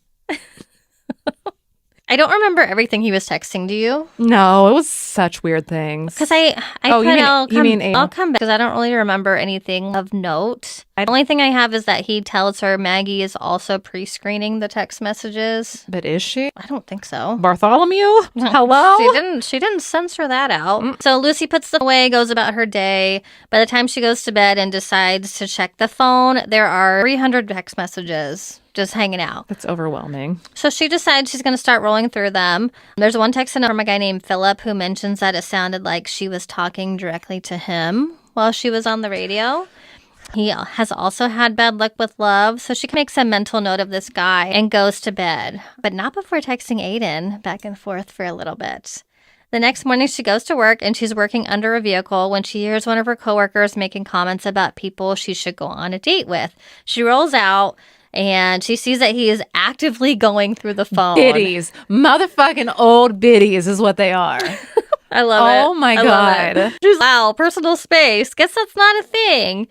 I don't remember everything he was texting to you. No, it was such weird things. Because you mean I'll come back because I don't really remember anything of note. The only thing I have is that he tells her Maggie is also pre-screening the text messages. But is she? I don't think so. Bartholomew? Hello? She didn't censor that out. So Lucy puts them away, goes about her day. By the time she goes to bed and decides to check the phone, there are 300 text messages just hanging out. That's overwhelming. So she decides she's going to start rolling through them. There's one text from a guy named Philip who mentions that it sounded like she was talking directly to him while she was on the radio. He has also had bad luck with love, so she makes a mental note of this guy and goes to bed, but not before texting Aiden back and forth for a little bit. The next morning, she goes to work, and she's working under a vehicle when she hears one of her coworkers making comments about people she should go on a date with. She rolls out, and she sees that he is actively going through the phone. Biddies. Motherfucking old biddies is what they are. I love it. Oh, my God. She's, wow, personal space. Guess that's not a thing.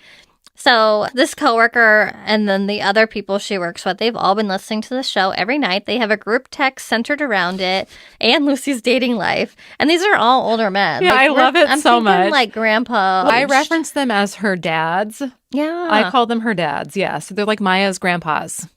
So this coworker and then the other people she works with, they've all been listening to the show every night. They have a group text centered around it and Lucy's dating life. And these are all older men. Yeah, I love it so much. Like grandpa. I reference them as her dads. Yeah. I call them her dads, yes. They're like Maya's grandpas,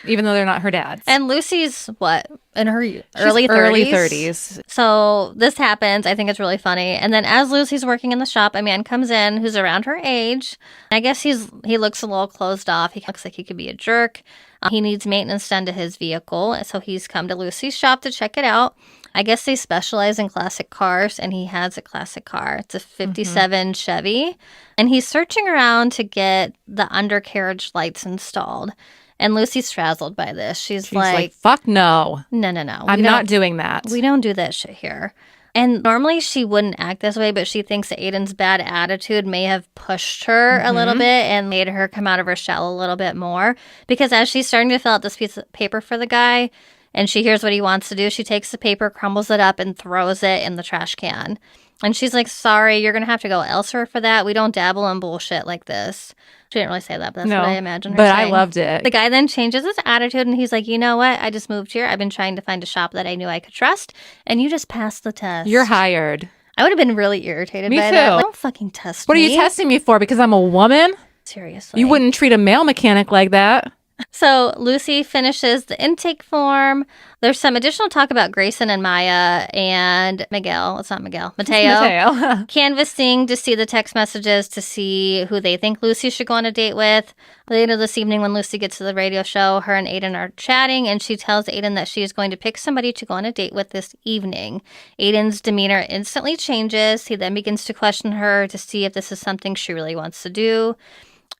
even though they're not her dads. And Lucy's, what, in her early 30s? So this happens. I think it's really funny. And then as Lucy's working in the shop, a man comes in who's around her age. I guess he looks a little closed off. He looks like he could be a jerk. He needs maintenance done to his vehicle. So he's come to Lucy's shop to check it out. I guess they specialize in classic cars, and he has a classic car. It's a 57 Chevy. And he's searching around to get the undercarriage lights installed. And Lucy's frazzled by this. She's like, fuck no. No. I'm not doing that. We don't do that shit here. And normally she wouldn't act this way, but she thinks that Aiden's bad attitude may have pushed her a little bit and made her come out of her shell a little bit more. Because as she's starting to fill out this piece of paper for the guy, and she hears what he wants to do, she takes the paper, crumbles it up, and throws it in the trash can. And she's like, sorry, you're going to have to go elsewhere for that. We don't dabble in bullshit like this. She didn't really say that, but that's what I imagine her saying. I loved it. The guy then changes his attitude, and he's like, you know what? I just moved here. I've been trying to find a shop that I knew I could trust, and you just passed the test. You're hired. I would have been really irritated by too. that. Like, don't fucking test me. What are you testing me for? Because I'm a woman? Seriously. You wouldn't treat a male mechanic like that. So Lucy finishes the intake form. There's some additional talk about Grayson and Maya and Miguel. It's not Miguel. Mateo. Canvassing to see the text messages to see who they think Lucy should go on a date with. Later this evening when Lucy gets to the radio show, her and Aiden are chatting, and she tells Aiden that she is going to pick somebody to go on a date with this evening. Aiden's demeanor instantly changes. He then begins to question her to see if this is something she really wants to do.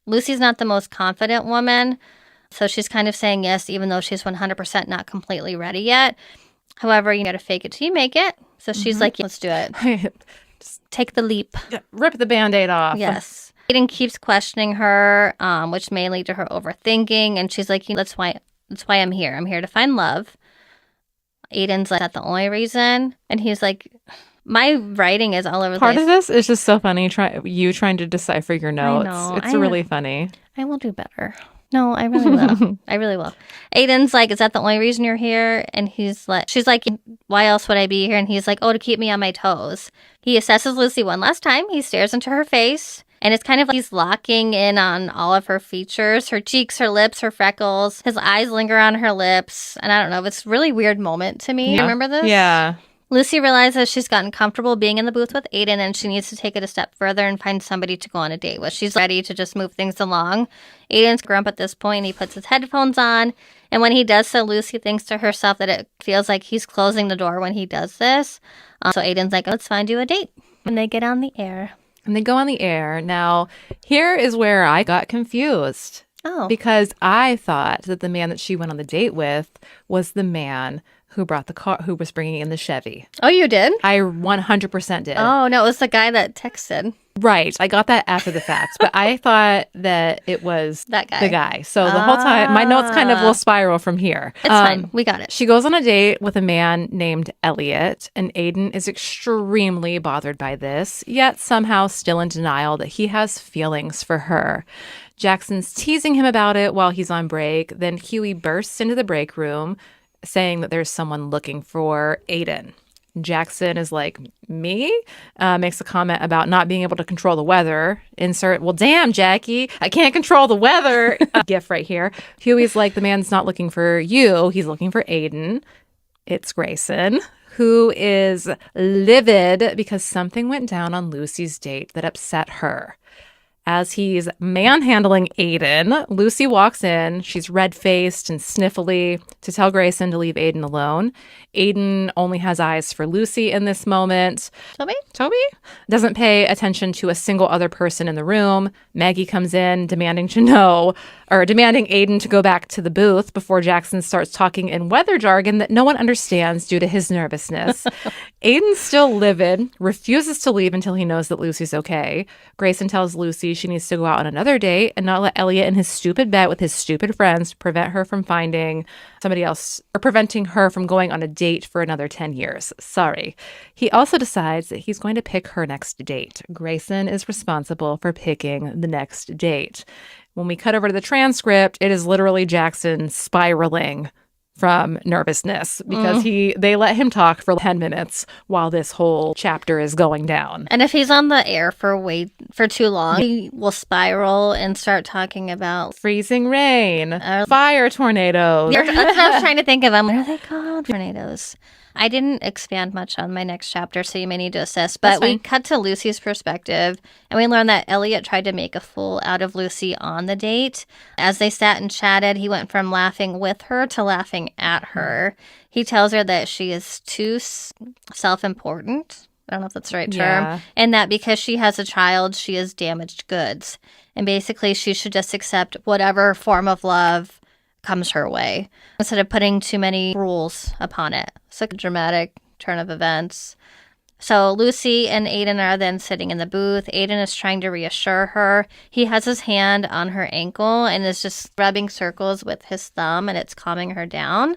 Lucy's not the most confident woman, so she's kind of saying yes, even though she's 100% not completely ready yet. However, you got to fake it till you make it. So she's like, let's do it. Just take the leap. Rip the Band-Aid off. Yes. Aiden keeps questioning her, which may lead to her overthinking. And she's like, that's why I'm here. I'm here to find love. Aiden's like, that's the only reason. And he's like, my writing is all over the place. Part of this is just so funny, you trying to decipher your notes. It's really funny. I will do better. No, I really will. I really will. Aiden's like, is that the only reason you're here? And she's like, why else would I be here? And he's like, oh, to keep me on my toes. He assesses Lucy one last time. He stares into her face. And it's kind of like he's locking in on all of her features, her cheeks, her lips, her freckles. His eyes linger on her lips. And I don't know, it's a really weird moment to me. Yeah. Remember this? Yeah. Lucy realizes she's gotten comfortable being in the booth with Aiden, and she needs to take it a step further and find somebody to go on a date with. She's ready to just move things along. Aiden's grump at this point, and he puts his headphones on. And when he does so, Lucy thinks to herself that it feels like he's closing the door when he does this. So Aiden's like, let's find you a date. And they get on the air. And they go on the air. Now, here is where I got confused. Oh. Because I thought that the man that she went on the date with was the man who brought the car, who was bringing in the Chevy. Oh, you did? I 100% did. Oh, no, it was the guy that texted. Right. I got that after the fact, but I thought that it was that guy. The guy. So the whole time, my notes kind of will spiral from here. It's fine. We got it. She goes on a date with a man named Elliot, and Aiden is extremely bothered by this, yet somehow still in denial that he has feelings for her. Jackson's teasing him about it while he's on break. Then Huey bursts into the break room, saying that there's someone looking for Aiden. Jackson is like, me? Makes a comment about not being able to control the weather. Insert, well, damn, Jackie, I can't control the weather. GIF right here. Huey's like, the man's not looking for you. He's looking for Aiden. It's Grayson, who is livid because something went down on Lucy's date that upset her. As he's manhandling Aiden, Lucy walks in. She's red-faced and sniffly to tell Grayson to leave Aiden alone. Aiden only has eyes for Lucy in this moment. Toby? Doesn't pay attention to a single other person in the room. Maggie comes in demanding Aiden to go back to the booth before Jackson starts talking in weather jargon that no one understands due to his nervousness. Aiden's still livid, refuses to leave until he knows that Lucy's okay. Grayson tells Lucy she needs to go out on another date and not let Elliot and his stupid bet with his stupid friends prevent her from finding somebody else or preventing her from going on a date for another 10 years. Sorry. He also decides that he's going to pick her next date. Grayson is responsible for picking the next date. When we cut over to the transcript, it is literally Jackson spiraling from nervousness because they let him talk for 10 minutes while this whole chapter is going down. And if he's on the air for too long, he will spiral and start talking about freezing rain, fire tornadoes. That's what I was trying to think of. What are they called? Tornadoes. I didn't expand much on my next chapter, so you may need to assist. But we cut to Lucy's perspective, and we learned that Elliot tried to make a fool out of Lucy on the date. As they sat and chatted, he went from laughing with her to laughing at her. He tells her that she is too self-important. I don't know if that's the right term. And that because she has a child, she is damaged goods. And basically, she should just accept whatever form of love comes her way instead of putting too many rules upon it. It's like a dramatic turn of events. So Lucy and Aiden are then sitting in the booth. Aiden is trying to reassure her. He has his hand on her ankle and is just rubbing circles with his thumb, and it's calming her down.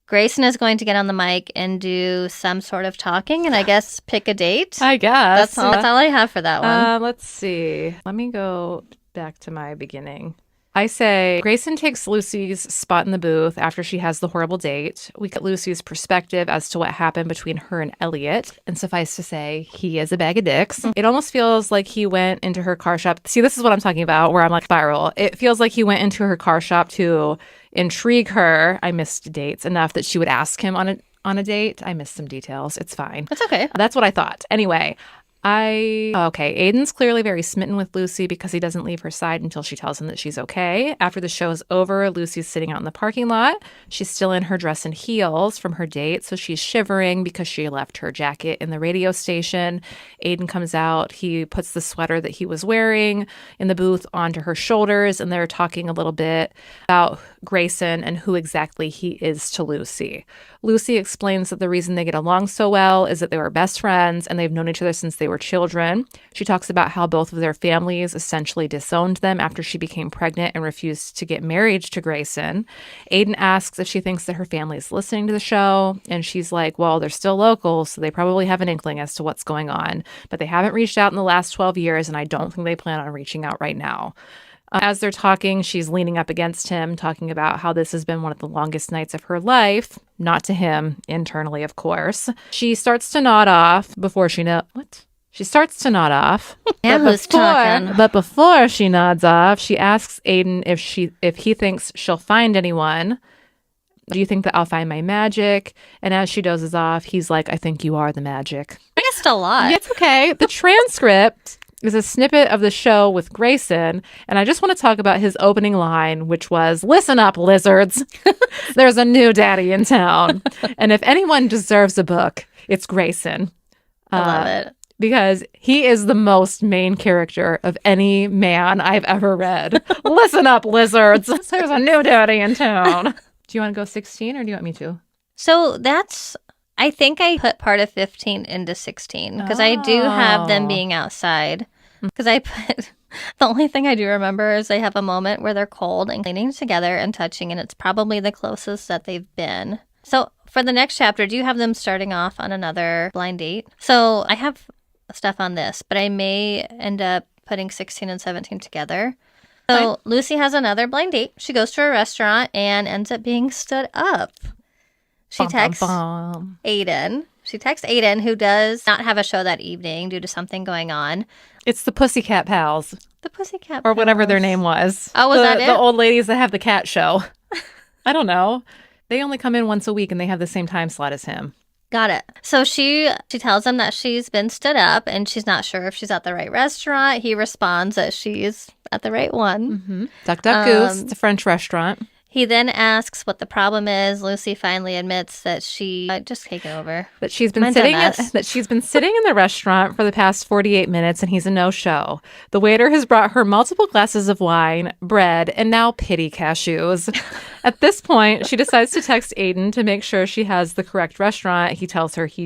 Grayson is going to get on the mic and do some sort of talking and I guess pick a date. I guess. That's all I have for that one. Let's see. Let me go back to my beginning. I say Grayson takes Lucy's spot in the booth after she has the horrible date. We get Lucy's perspective as to what happened between her and Elliot. And suffice to say, he is a bag of dicks. It almost feels like he went into her car shop. See, this is what I'm talking about, where I'm like spiral. It feels like he went into her car shop to intrigue her. I missed dates enough that she would ask him on a date. I missed some details. It's fine. That's okay. That's what I thought. Anyway. Aiden's clearly very smitten with Lucy because he doesn't leave her side until she tells him that she's okay. After the show is over, Lucy's sitting out in the parking lot. She's still in her dress and heels from her date, so she's shivering because she left her jacket in the radio station. Aiden comes out. He puts the sweater that he was wearing in the booth onto her shoulders, and they're talking a little bit about Grayson and who exactly he is to Lucy. Lucy explains that the reason they get along so well is that they were best friends and they've known each other since they were children. She talks about how both of their families essentially disowned them after she became pregnant and refused to get married to Grayson. Aiden asks if she thinks that her family is listening to the show, and she's like, well, they're still local, so they probably have an inkling as to what's going on, but they haven't reached out in the last 12 years, and I don't think they plan on reaching out right now. As they're talking, she's leaning up against him, talking about how this has been one of the longest nights of her life. Not to him, internally, of course. She starts to nod off before she She starts to nod off. But before she nods off, she asks Aiden if he thinks she'll find anyone. Do you think that I'll find my magic? And as she dozes off, he's like, I think you are the magic. I missed a lot. Yeah, it's okay. The transcript is a snippet of the show with Grayson, and I just want to talk about his opening line, which was, listen up, lizards. There's a new daddy in town. And if anyone deserves a book, it's Grayson. I love it. Because he is the most main character of any man I've ever read. Listen up, lizards. There's a new daddy in town. Do you want to go 16 or do you want me to? So I think I put part of 15 into 16 because I do have them being outside. Because the only thing I do remember is they have a moment where they're cold and cleaning together and touching, and it's probably the closest that they've been. So for the next chapter, do you have them starting off on another blind date? So I have stuff on this, but I may end up putting 16 and 17 together. So Lucy has another blind date. She goes to a restaurant and ends up being stood up. She texts Aiden. She texts Aiden, who does not have a show that evening due to something going on. It's the Pussycat Pals. The Pussycat Or Pals. whatever their name was. Oh, was that it? The old ladies that have the cat show. I don't know. They only come in once a week and they have the same time slot as him. Got it. So she tells him that she's been stood up and she's not sure if she's at the right restaurant. He responds that she's at the right one. Mm-hmm. Duck, duck, goose. It's a French restaurant. He then asks what the problem is. Lucy finally admits that she just taken over. That she's been sitting in the restaurant for the past 48 minutes and he's a no-show. The waiter has brought her multiple glasses of wine, bread, and now pity cashews. At this point, she decides to text Aiden to make sure she has the correct restaurant. He tells her she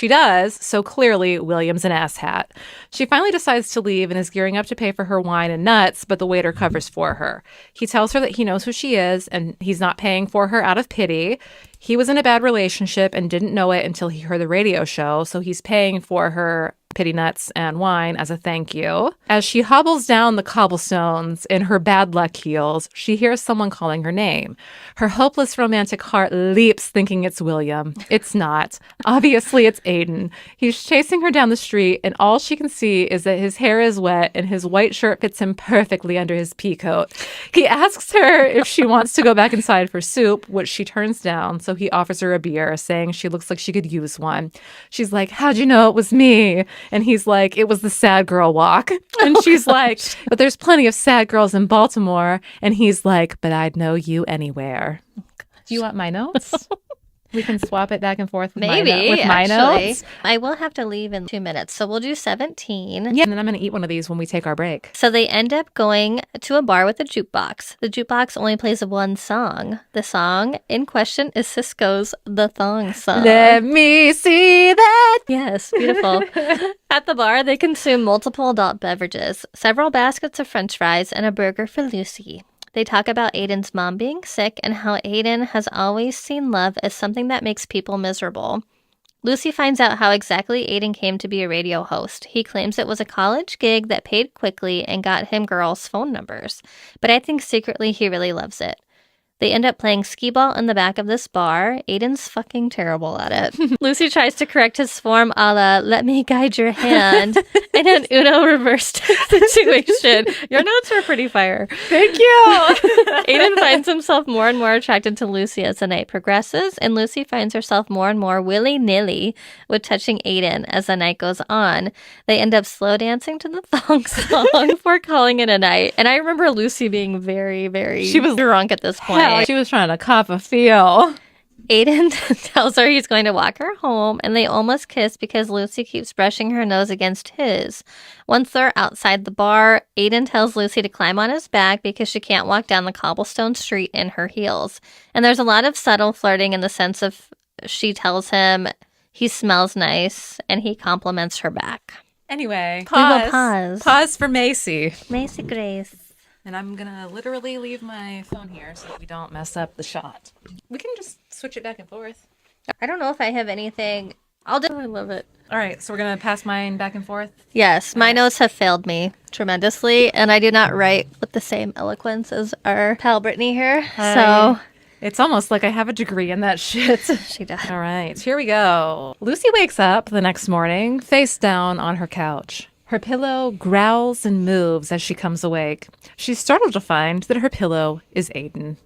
does, so clearly William's an asshat. She finally decides to leave and is gearing up to pay for her wine and nuts, but the waiter covers for her. He tells her that he knows who she is and he's not paying for her out of pity. He was in a bad relationship and didn't know it until he heard the radio show, so he's paying for her pity nuts and wine as a thank you. As she hobbles down the cobblestones in her bad luck heels, she hears someone calling her name. Her hopeless romantic heart leaps thinking it's William. It's not. Obviously, it's Aiden. He's chasing her down the street and all she can see is that his hair is wet and his white shirt fits him perfectly under his pea coat. He asks her if she wants to go back inside for soup, which she turns down, so he offers her a beer, saying she looks like she could use one. She's like, "How'd you know it was me?" And he's like, "It was the sad girl walk." And she's like, "But there's plenty of sad girls in Baltimore." And he's like, "But I'd know you anywhere." Do you want my notes? We can swap it back and forth with my notes. I will have to leave in 2 minutes, so we'll do 17. Yeah, and then I'm going to eat one of these when we take our break. So they end up going to a bar with a jukebox. The jukebox only plays one song. The song in question is Cisco's The Thong Song. Let me see that. Yes, beautiful. At the bar, they consume multiple adult beverages, several baskets of french fries, and a burger for Lucy. They talk about Aiden's mom being sick and how Aiden has always seen love as something that makes people miserable. Lucy finds out how exactly Aiden came to be a radio host. He claims it was a college gig that paid quickly and got him girls' phone numbers. But I think secretly he really loves it. They end up playing skee-ball in the back of this bar. Aiden's fucking terrible at it. Lucy tries to correct his form a la, "Let me guide your hand," in an Uno reversed situation. Your notes are pretty fire. Thank you. Aiden finds himself more and more attracted to Lucy as the night progresses, and Lucy finds herself more and more willy-nilly with touching Aiden as the night goes on. They end up slow dancing to the thong song before calling it a night. And I remember Lucy being very, very drunk at this point. She was trying to cop a feel. Aiden tells her he's going to walk her home, and they almost kiss because Lucy keeps brushing her nose against his. Once they're outside the bar, Aiden tells Lucy to climb on his back because she can't walk down the cobblestone street in her heels. And there's a lot of subtle flirting in the sense of she tells him he smells nice, and he compliments her back. Anyway, We will pause. Pause for Macy. Macy Grace. And I'm going to literally leave my phone here so that we don't mess up the shot. We can just switch it back and forth. I don't know if I have anything. I love it. All right, so we're going to pass mine back and forth? Yes, my notes have failed me tremendously, and I do not write with the same eloquence as our pal Brittany here. So it's almost like I have a degree in that shit. She does. All right, here we go. Lucy wakes up the next morning, face down on her couch. Her pillow growls and moves as she comes awake. She's startled to find that her pillow is Aiden.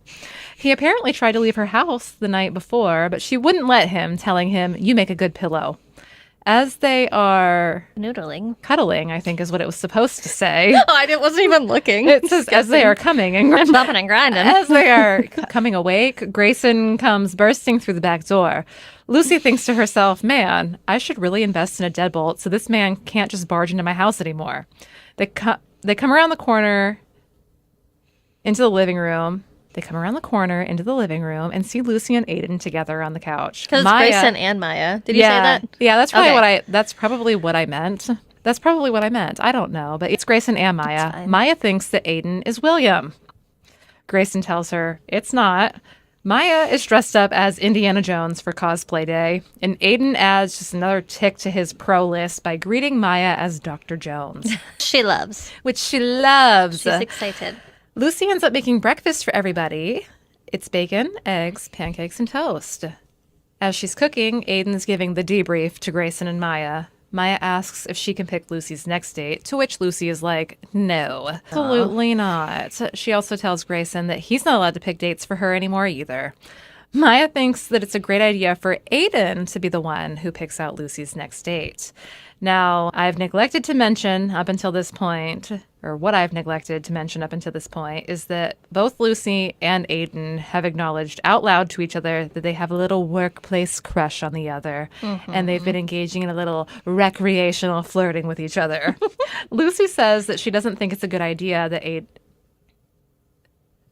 He apparently tried to leave her house the night before, but she wouldn't let him, telling him, "You make a good pillow." As they are cuddling, I think is what it was supposed to say. Oh, I wasn't even looking. It says, as they are coming and bumping and grinding. As they are coming awake, Grayson comes bursting through the back door. Lucy thinks to herself, "Man, I should really invest in a deadbolt so this man can't just barge into my house anymore." They come around the corner into the living room. They come around the corner into the living room and see Lucy and Aiden together on the couch. Because Grayson and Maya. Did you say that? Yeah, that's probably that's probably what I meant. That's probably what I meant. I don't know, but it's Grayson and Maya. Maya thinks that Aiden is William. Grayson tells her it's not. Maya is dressed up as Indiana Jones for cosplay day, and Aiden adds just another tick to his pro list by greeting Maya as Dr. Jones. She loves. Which she loves. She's excited. Lucy ends up making breakfast for everybody. It's bacon, eggs, pancakes, and toast. As she's cooking, Aiden's giving the debrief to Grayson and Maya. Maya asks if she can pick Lucy's next date, to which Lucy is like, no, absolutely not. She also tells Grayson that he's not allowed to pick dates for her anymore either. Maya thinks that it's a great idea for Aiden to be the one who picks out Lucy's next date. Now, I've neglected to mention up until this point, or what I've neglected to mention up until this point, is that both Lucy and Aiden have acknowledged out loud to each other that they have a little workplace crush on the other, and they've been engaging in a little recreational flirting with each other. Lucy says that she doesn't think it's a good idea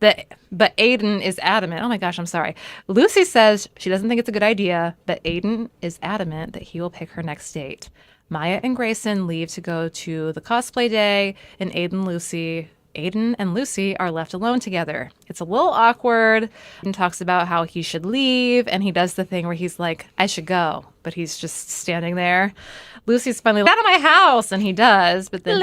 but Aiden is adamant. Oh my gosh, I'm sorry. Lucy says she doesn't think it's a good idea, but Aiden is adamant that he will pick her next date. Maya and Grayson leave to go to the cosplay day, and Aiden and Lucy are left alone together. It's a little awkward, and talks about how he should leave, and he does the thing where he's like, I should go, but he's just standing there. Lucy's finally like, out of my house, and he does, but then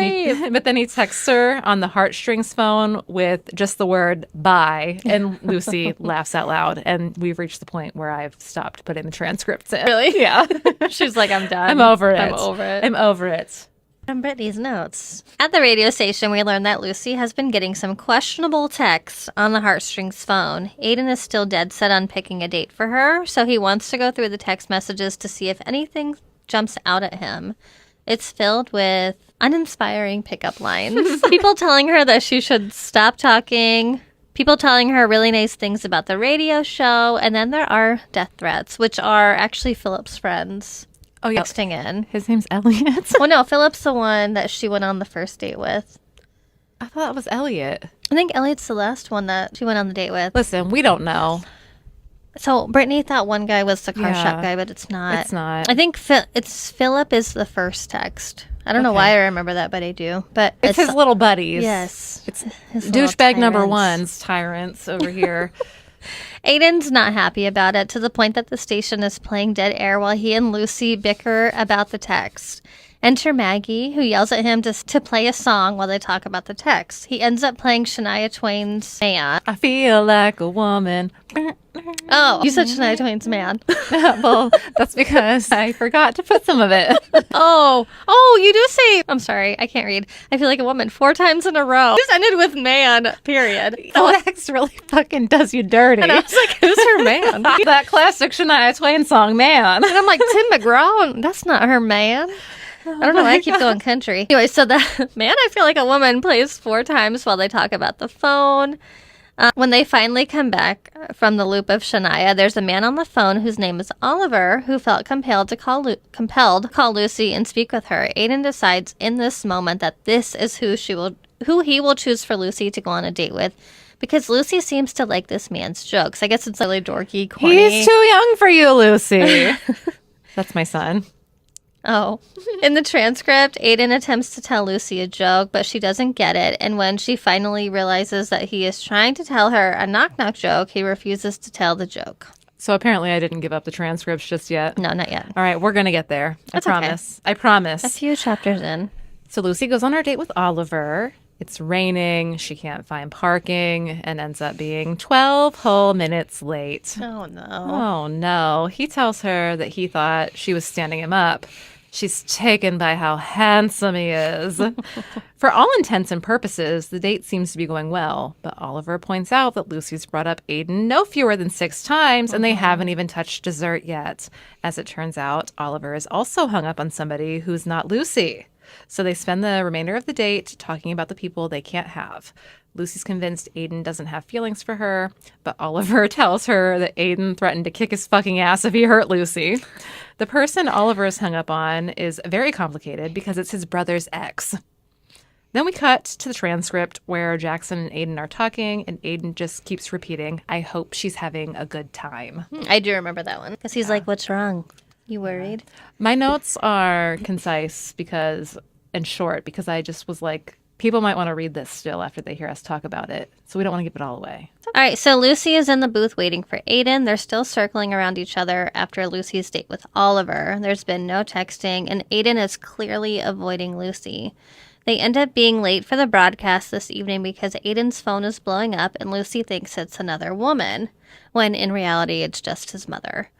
he texts her on the heartstrings phone with just the word bye, and Lucy laughs out loud, and we've reached the point where I've stopped putting the transcripts in. Really? Yeah. She's like, I'm done. I'm over it. I'm over it. From Brittany's notes. At the radio station, we learn that Lucy has been getting some questionable texts on the heartstrings phone. Aiden is still dead set on picking a date for her, so he wants to go through the text messages to see if anything jumps out at him. It's filled with uninspiring pickup lines. People telling her that she should stop talking. People telling her really nice things about the radio show. And then there are death threats, which are actually Philip's friends. Oh, yeah. Texting in. His name's Elliot. Well, no, Philip's the one that she went on the first date with. I thought it was Elliot. I think Elliot's the last one that she went on the date with. Listen, we don't know. So Brittany thought one guy was the car shop guy, but it's not. It's not. I think Philip is the first text. I don't know why I remember that, but I do. But it's his little buddies. Yes. It's his douchebag number one's tyrants over here. Aiden's not happy about it, to the point that the station is playing dead air while he and Lucy bicker about the text. Enter Maggie, who yells at him to play a song while they talk about the text. He ends up playing Shania Twain's Man. I feel like a woman. Oh, you said Shania Twain's Man. Well, that's because I forgot to put some of it. Oh, you do say, I'm sorry, I can't read. I feel like a woman 4 times in a row. Just ended with man, period. The text really fucking does you dirty. And I was like, who's her man? That classic Shania Twain song, Man. And I'm like, Tim McGraw, that's not her man. I don't know why I keep going country. Anyway, so that Man, I Feel Like a Woman plays 4 times while they talk about the phone. When they finally come back from the loop of Shania, there's a man on the phone whose name is Oliver, who felt compelled to call Lucy and speak with her. Aiden decides in this moment that this is who he will choose for Lucy to go on a date with, because Lucy seems to like this man's jokes. I guess it's really dorky, corny. He's too young for you, Lucy. That's my son. Oh. In the transcript, Aiden attempts to tell Lucy a joke, but she doesn't get it. And when she finally realizes that he is trying to tell her a knock-knock joke, he refuses to tell the joke. So apparently I didn't give up the transcripts just yet. No, not yet. All right, we're going to get there. That's I promise. okay. I promise. A few chapters in. So Lucy goes on her date with Oliver. It's raining. She can't find parking and ends up being 12 whole minutes late. Oh, no. Oh, no. He tells her that he thought she was standing him up. She's taken by how handsome he is. For all intents and purposes, the date seems to be going well, but Oliver points out that Lucy's brought up Aiden no fewer than 6 times, and they haven't even touched dessert yet. As it turns out, Oliver is also hung up on somebody who's not Lucy. So they spend the remainder of the date talking about the people they can't have. Lucy's convinced Aiden doesn't have feelings for her, but Oliver tells her that Aiden threatened to kick his fucking ass if he hurt Lucy. The person Oliver is hung up on is very complicated because it's his brother's ex. Then we cut to the transcript where Jackson and Aiden are talking, and Aiden just keeps repeating, I hope she's having a good time. I do remember that one. Because he's like, what's wrong? You worried? My notes are concise and short because I just was like, people might want to read this still after they hear us talk about it, so we don't want to give it all away. All right, so Lucy is in the booth waiting for Aiden. They're still circling around each other after Lucy's date with Oliver. There's been no texting, and Aiden is clearly avoiding Lucy. They end up being late for the broadcast this evening because Aiden's phone is blowing up and Lucy thinks it's another woman, when in reality it's just his mother.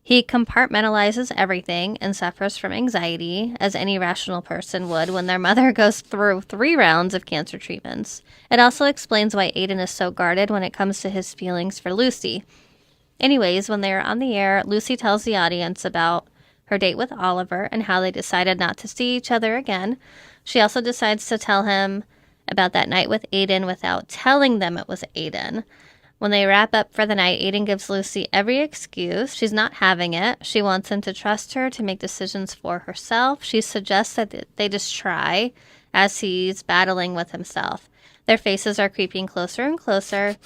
He compartmentalizes everything and suffers from anxiety, as any rational person would when their mother goes through 3 rounds of cancer treatments. It also explains why Aiden is so guarded when it comes to his feelings for Lucy. Anyways, when they are on the air, Lucy tells the audience about her date with Oliver and how they decided not to see each other again. She also decides to tell him about that night with Aiden without telling them it was Aiden. When they wrap up for the night, Aiden gives Lucy every excuse. She's not having it. She wants him to trust her to make decisions for herself. She suggests that they just try as he's battling with himself. Their faces are creeping closer and closer.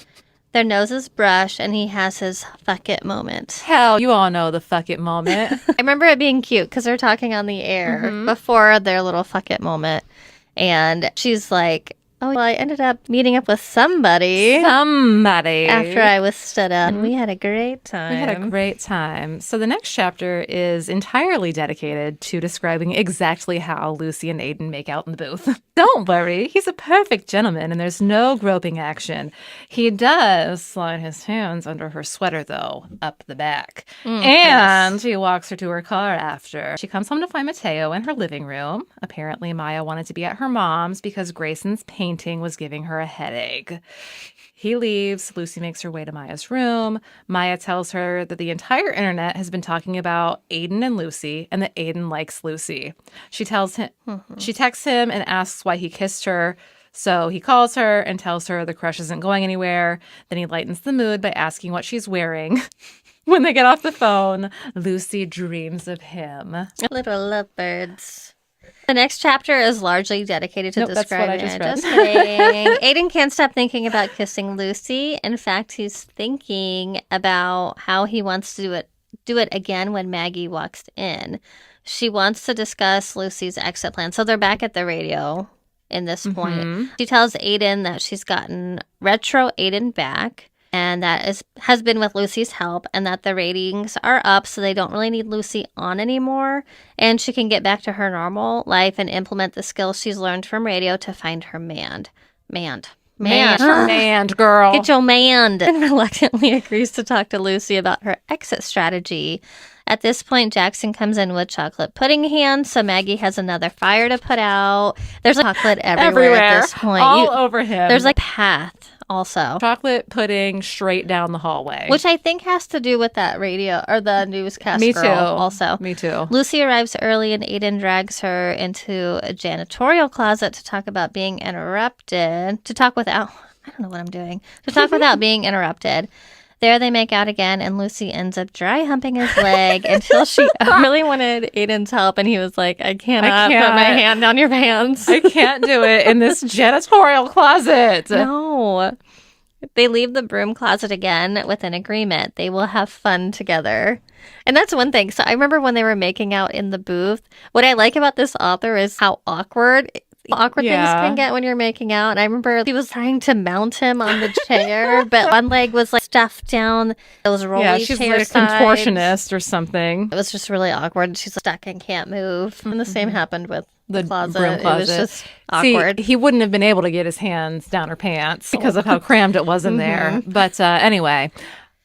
Their noses brush, and he has his fuck it moment. Hell, you all know the fuck it moment. I remember it being cute because they're talking on the air before their little fuck it moment. And she's like, oh, well, I ended up meeting up with somebody. After I was stood up. And we had a great time. We had a great time. So the next chapter is entirely dedicated to describing exactly how Lucy and Aiden make out in the booth. Don't worry, he's a perfect gentleman and there's no groping action. He does slide his hands under her sweater, though, up the back. And he walks her to her car after. She comes home to find Mateo in her living room. Apparently, Maya wanted to be at her mom's because Grayson's painting was giving her a headache. He leaves. Lucy makes her way to Maya's room. Maya tells her that the entire internet has been talking about Aiden and Lucy and that Aiden likes Lucy. She tells him, she texts him and asks why he kissed her. So he calls her and tells her the crush isn't going anywhere. Then he lightens the mood by asking what she's wearing. When they get off the phone, Lucy dreams of him. Little lovebirds. The next chapter is largely dedicated to describing that's what I Just kidding. Aiden can't stop thinking about kissing Lucy. In fact, he's thinking about how he wants to do it again when Maggie walks in. She wants to discuss Lucy's exit plan. So they're back at the radio in this point. She tells Aiden that she's gotten retro Aiden back. And that has been with Lucy's help, and that the ratings are up, so they don't really need Lucy on anymore. And she can get back to her normal life and implement the skills she's learned from radio to find her man, girl. Get your man. And reluctantly agrees to talk to Lucy about her exit strategy. At this point, Jackson comes in with chocolate pudding hands, so Maggie has another fire to put out. There's like chocolate everywhere at this point. All over him. There's like path also. Chocolate pudding straight down the hallway. Which I think has to do with that radio or the newscast girl also. Me too. Lucy arrives early and Aiden drags her into a janitorial closet to talk about being interrupted. To talk without being interrupted. There they make out again, and Lucy ends up dry humping his leg until she really wanted Aiden's help, and he was like, I can't put my hand down your pants. I can't do it in this janitorial closet. No. They leave the broom closet again with an agreement. They will have fun together. And that's one thing. So I remember when they were making out in the booth, what I like about this author is how awkward things can get when you're making out. And I remember he was trying to mount him on the chair, but one leg was like stuffed down those rolly she's chair like a sides. contortionist or something. It was just really awkward. She's stuck and can't move. And the same happened with the closet. Broom closet. It was just awkward. See, he wouldn't have been able to get his hands down her pants because of how crammed it was in there. But anyway,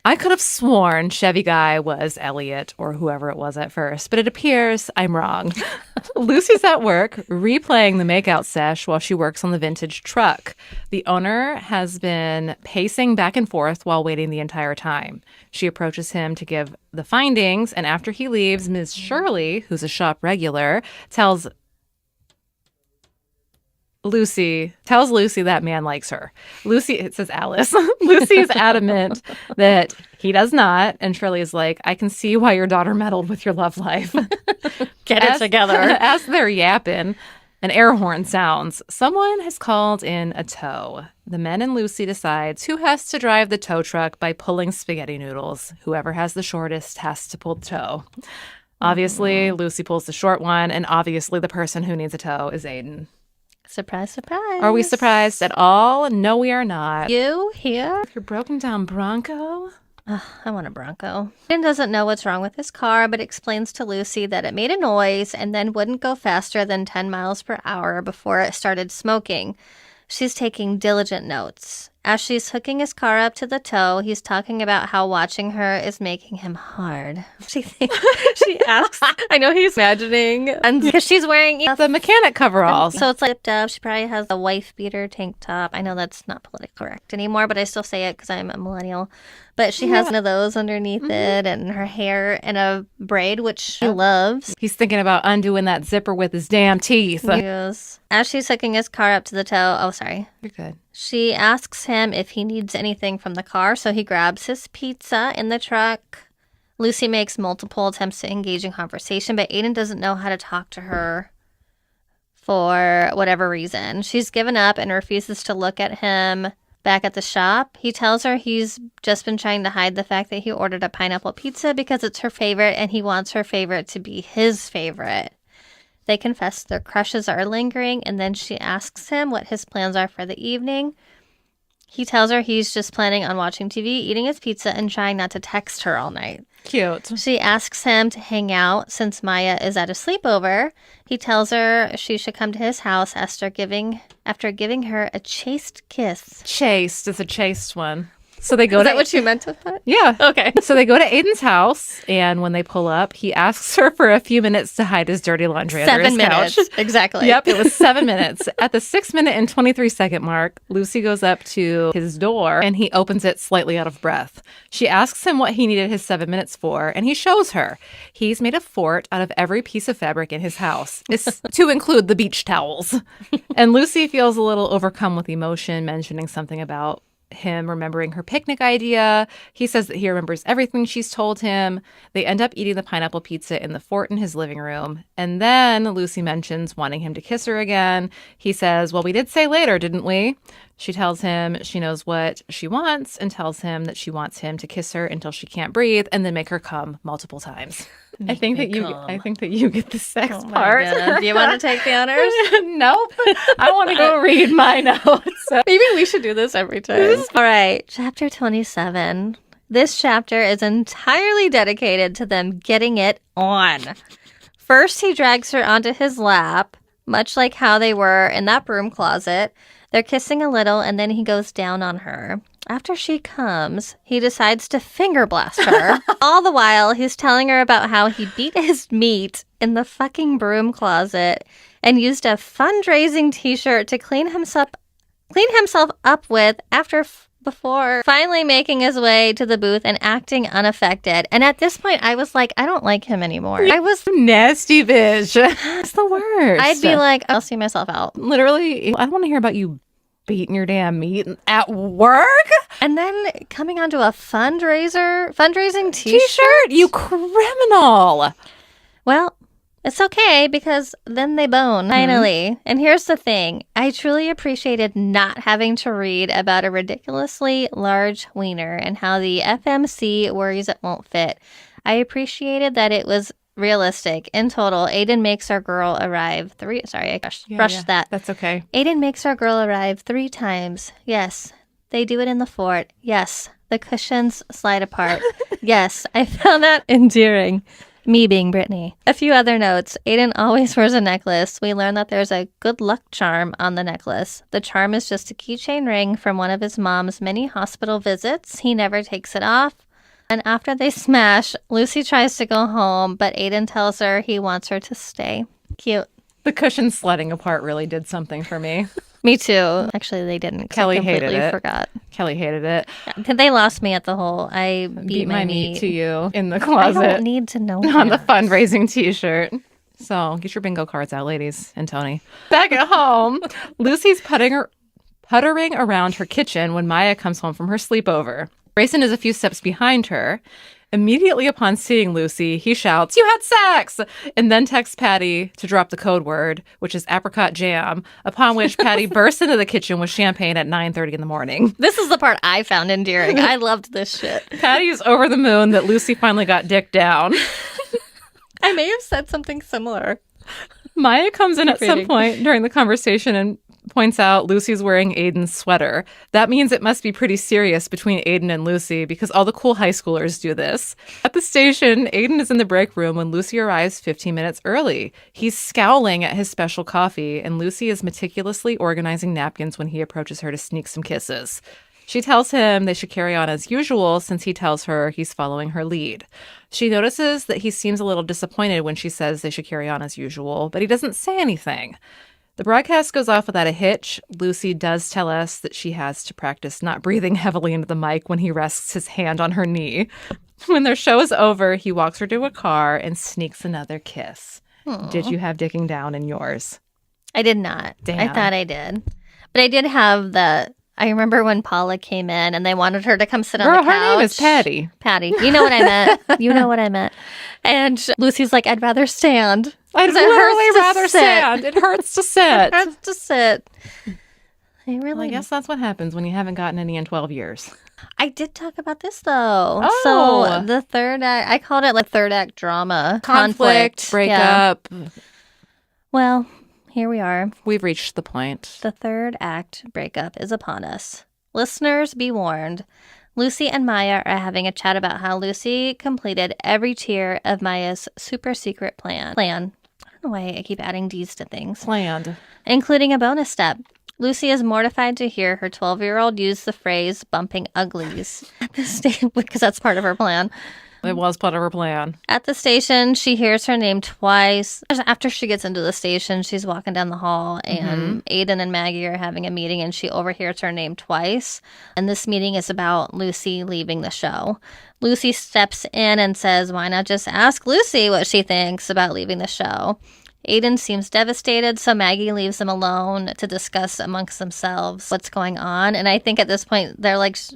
I could have sworn Chevy Guy was Elliot or whoever it was at first, but it appears I'm wrong. Lucy's at work replaying the makeout sesh while she works on the vintage truck. The owner has been pacing back and forth while waiting the entire time. She approaches him to give the findings, and after he leaves, Ms. Shirley, who's a shop regular, tells Lucy that man likes her. It says Alice. Lucy is adamant that he does not. And Shirley is like, I can see why your daughter meddled with your love life. Get it together. As they're yapping, an air horn sounds. Someone has called in a tow. The men and Lucy decides who has to drive the tow truck by pulling spaghetti noodles. Whoever has the shortest has to pull the tow. Obviously, Lucy pulls the short one. And obviously, the person who needs a tow is Aiden. Surprise, surprise. Are we surprised at all? No, we are not. You here? Your broken down Bronco? I want a Bronco. Aiden doesn't know what's wrong with his car, but explains to Lucy that it made a noise and then wouldn't go faster than 10 miles per hour before it started smoking. She's taking diligent notes. As she's hooking his car up to the tow, he's talking about how watching her is making him hard. She asks, I know he's imagining, and because she's wearing The mechanic coveralls. so it's like zipped up. She probably has a wife beater tank top. I know that's not politically correct anymore, but I still say it because I'm a millennial. But she has one of those underneath it, and her hair in a braid, which she loves. He's thinking about undoing that zipper with his damn teeth. Yes. As she's hooking his car up to the tow, You're good. she asks him if he needs anything from the car, so he grabs his pizza in the truck. Lucy makes multiple attempts to engage in conversation, but Aiden doesn't know how to talk to her for whatever reason. She's given up and refuses to look at him back at the shop. He tells her he's just been trying to hide the fact that he ordered a pineapple pizza because it's her favorite and he wants her favorite to be his favorite. They confess their crushes are lingering, and then she asks him what his plans are for the evening. He tells her he's just planning on watching TV, eating his pizza, and trying not to text her all night. Cute. She asks him to hang out since Maya is at a sleepover. He tells her she should come to his house after giving her a chaste kiss. Chaste is a chaste one. So they go Is to that what you meant with that? Yeah. Okay. So they go to Aiden's house, and when they pull up, he asks her for a few minutes to hide his dirty laundry under 7 his minutes. couch. Exactly. Yep, it was 7 minutes. At the 6-minute and 23-second mark, Lucy goes up to his door, and he opens it slightly out of breath. She asks him what he needed his 7 minutes for, and he shows her. He's made a fort out of every piece of fabric in his house, to include the beach towels. And Lucy feels a little overcome with emotion, mentioning something about him remembering her picnic idea. He says that he remembers everything she's told him. They end up eating the pineapple pizza in the fort in his living room. And then Lucy mentions wanting him to kiss her again. He says, well, we did say later, didn't we? She tells him she knows what she wants and tells him that she wants him to kiss her until she can't breathe and then make her come multiple times. I think that you get the sex part. Do you want to take the honors? Nope. I want to go read my notes. Maybe we should do this every time. All right. Chapter 27. This chapter is entirely dedicated to them getting it on. First, he drags her onto his lap, much like how they were in that broom closet. They're kissing a little, and then he goes down on her. After she comes, he decides to finger blast her. All the while, he's telling her about how he beat his meat in the fucking broom closet and used a fundraising t-shirt to clean himself up with before finally making his way to the booth and acting unaffected. And at this point, I was like, I don't like him anymore. I was nasty bitch. That's the worst. I'd be like, I'll see myself out. Literally, I don't want to hear about you beating your damn meat at work. And then coming onto a fundraising T-shirt, you criminal. Well, it's okay because then they bone, finally. And here's the thing. I truly appreciated not having to read about a ridiculously large wiener and how the FMC worries it won't fit. I appreciated that it was realistic. In total, Aiden makes our girl arrive rushed that. That's okay. Aiden makes our girl arrive 3 times. Yes, they do it in the fort. Yes, the cushions slide apart. Yes, I found that endearing. Me being Brittany. A few other notes. Aiden always wears a necklace. We learn that there's a good luck charm on the necklace. The charm is just a keychain ring from one of his mom's many hospital visits. He never takes it off. And after they smash, Lucy tries to go home, but Aiden tells her he wants her to stay. Cute. The cushion sledding apart really did something for me. Me too. Actually, they didn't. Kelly I hated it. Forgot. Kelly hated it. They lost me at the whole, I beat my meat to you in the closet. I don't need to know on that. the fundraising t-shirt. So get your bingo cards out, ladies and Tony. Back at home, Lucy's puttering around her kitchen when Maya comes home from her sleepover. Grayson is a few steps behind her. Immediately upon seeing Lucy, he shouts, "You had sex!" and then texts Patty to drop the code word, which is apricot jam, upon which Patty bursts into the kitchen with champagne at 9:30 in the morning. This is the part I found endearing. I loved this shit. Patty is over the moon that Lucy finally got dick down. I may have said something similar. Maya comes in at some point during the conversation and points out Lucy's wearing Aiden's sweater. That means it must be pretty serious between Aiden and Lucy because all the cool high schoolers do this. At the station, Aiden is in the break room when Lucy arrives 15 minutes early. He's scowling at his special coffee, and Lucy is meticulously organizing napkins when he approaches her to sneak some kisses. She tells him they should carry on as usual since he tells her he's following her lead. She notices that he seems a little disappointed when she says they should carry on as usual, but he doesn't say anything. The broadcast goes off without a hitch. Lucy does tell us that she has to practice not breathing heavily into the mic when he rests his hand on her knee. When their show is over, he walks her to a car and sneaks another kiss. Aww. Did you have dicking down in yours? I did not. Damn. I thought I did. But I did have I remember when Paula came in and they wanted her to come sit on the couch. Her name is Patty. Patty. You know what I meant. You know what I meant. And Lucy's like, I'd rather stand. I'd literally rather stand. It hurts to sit. It hurts to sit. I guess that's what happens when you haven't gotten any in 12 years. I did talk about this, though. Oh. So the third act, I called it like third act drama. Conflict, breakup. Yeah. Well, here we are. We've reached the point. The third act breakup is upon us. Listeners, be warned. Lucy and Maya are having a chat about how Lucy completed every tier of Maya's super secret plan. I don't know why I keep adding D's to things. Planned. Including a bonus step. Lucy is mortified to hear her 12-year-old use the phrase bumping uglies at the station because that's part of her plan. It was part of her plan. At the station, she hears her name twice. After she gets into the station, she's walking down the hall, and Aiden and Maggie are having a meeting, and she overhears her name twice. And this meeting is about Lucy leaving the show. Lucy steps in and says, why not just ask Lucy what she thinks about leaving the show? Aiden seems devastated, so Maggie leaves them alone to discuss amongst themselves what's going on. And I think at this point,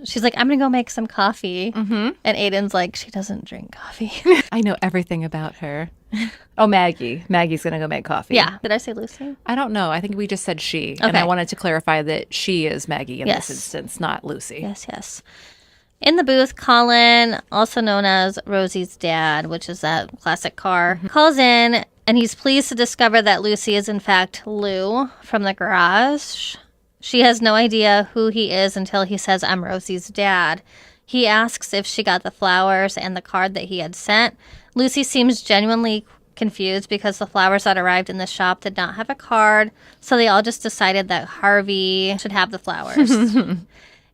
she's like, I'm going to go make some coffee. Mm-hmm. And Aiden's like, she doesn't drink coffee. I know everything about her. Oh, Maggie. Maggie's going to go make coffee. Yeah. Did I say Lucy? I don't know. I think we just said she. Okay. And I wanted to clarify that she is Maggie in this instance, not Lucy. Yes. In the booth, Colin, also known as Rosie's dad, which is that classic car, calls in, and he's pleased to discover that Lucy is in fact Lou from the garage. She has no idea who he is until he says, I'm Rosie's dad. He asks if she got the flowers and the card that he had sent. Lucy seems genuinely confused because the flowers that arrived in the shop did not have a card, so they all just decided that Harvey should have the flowers.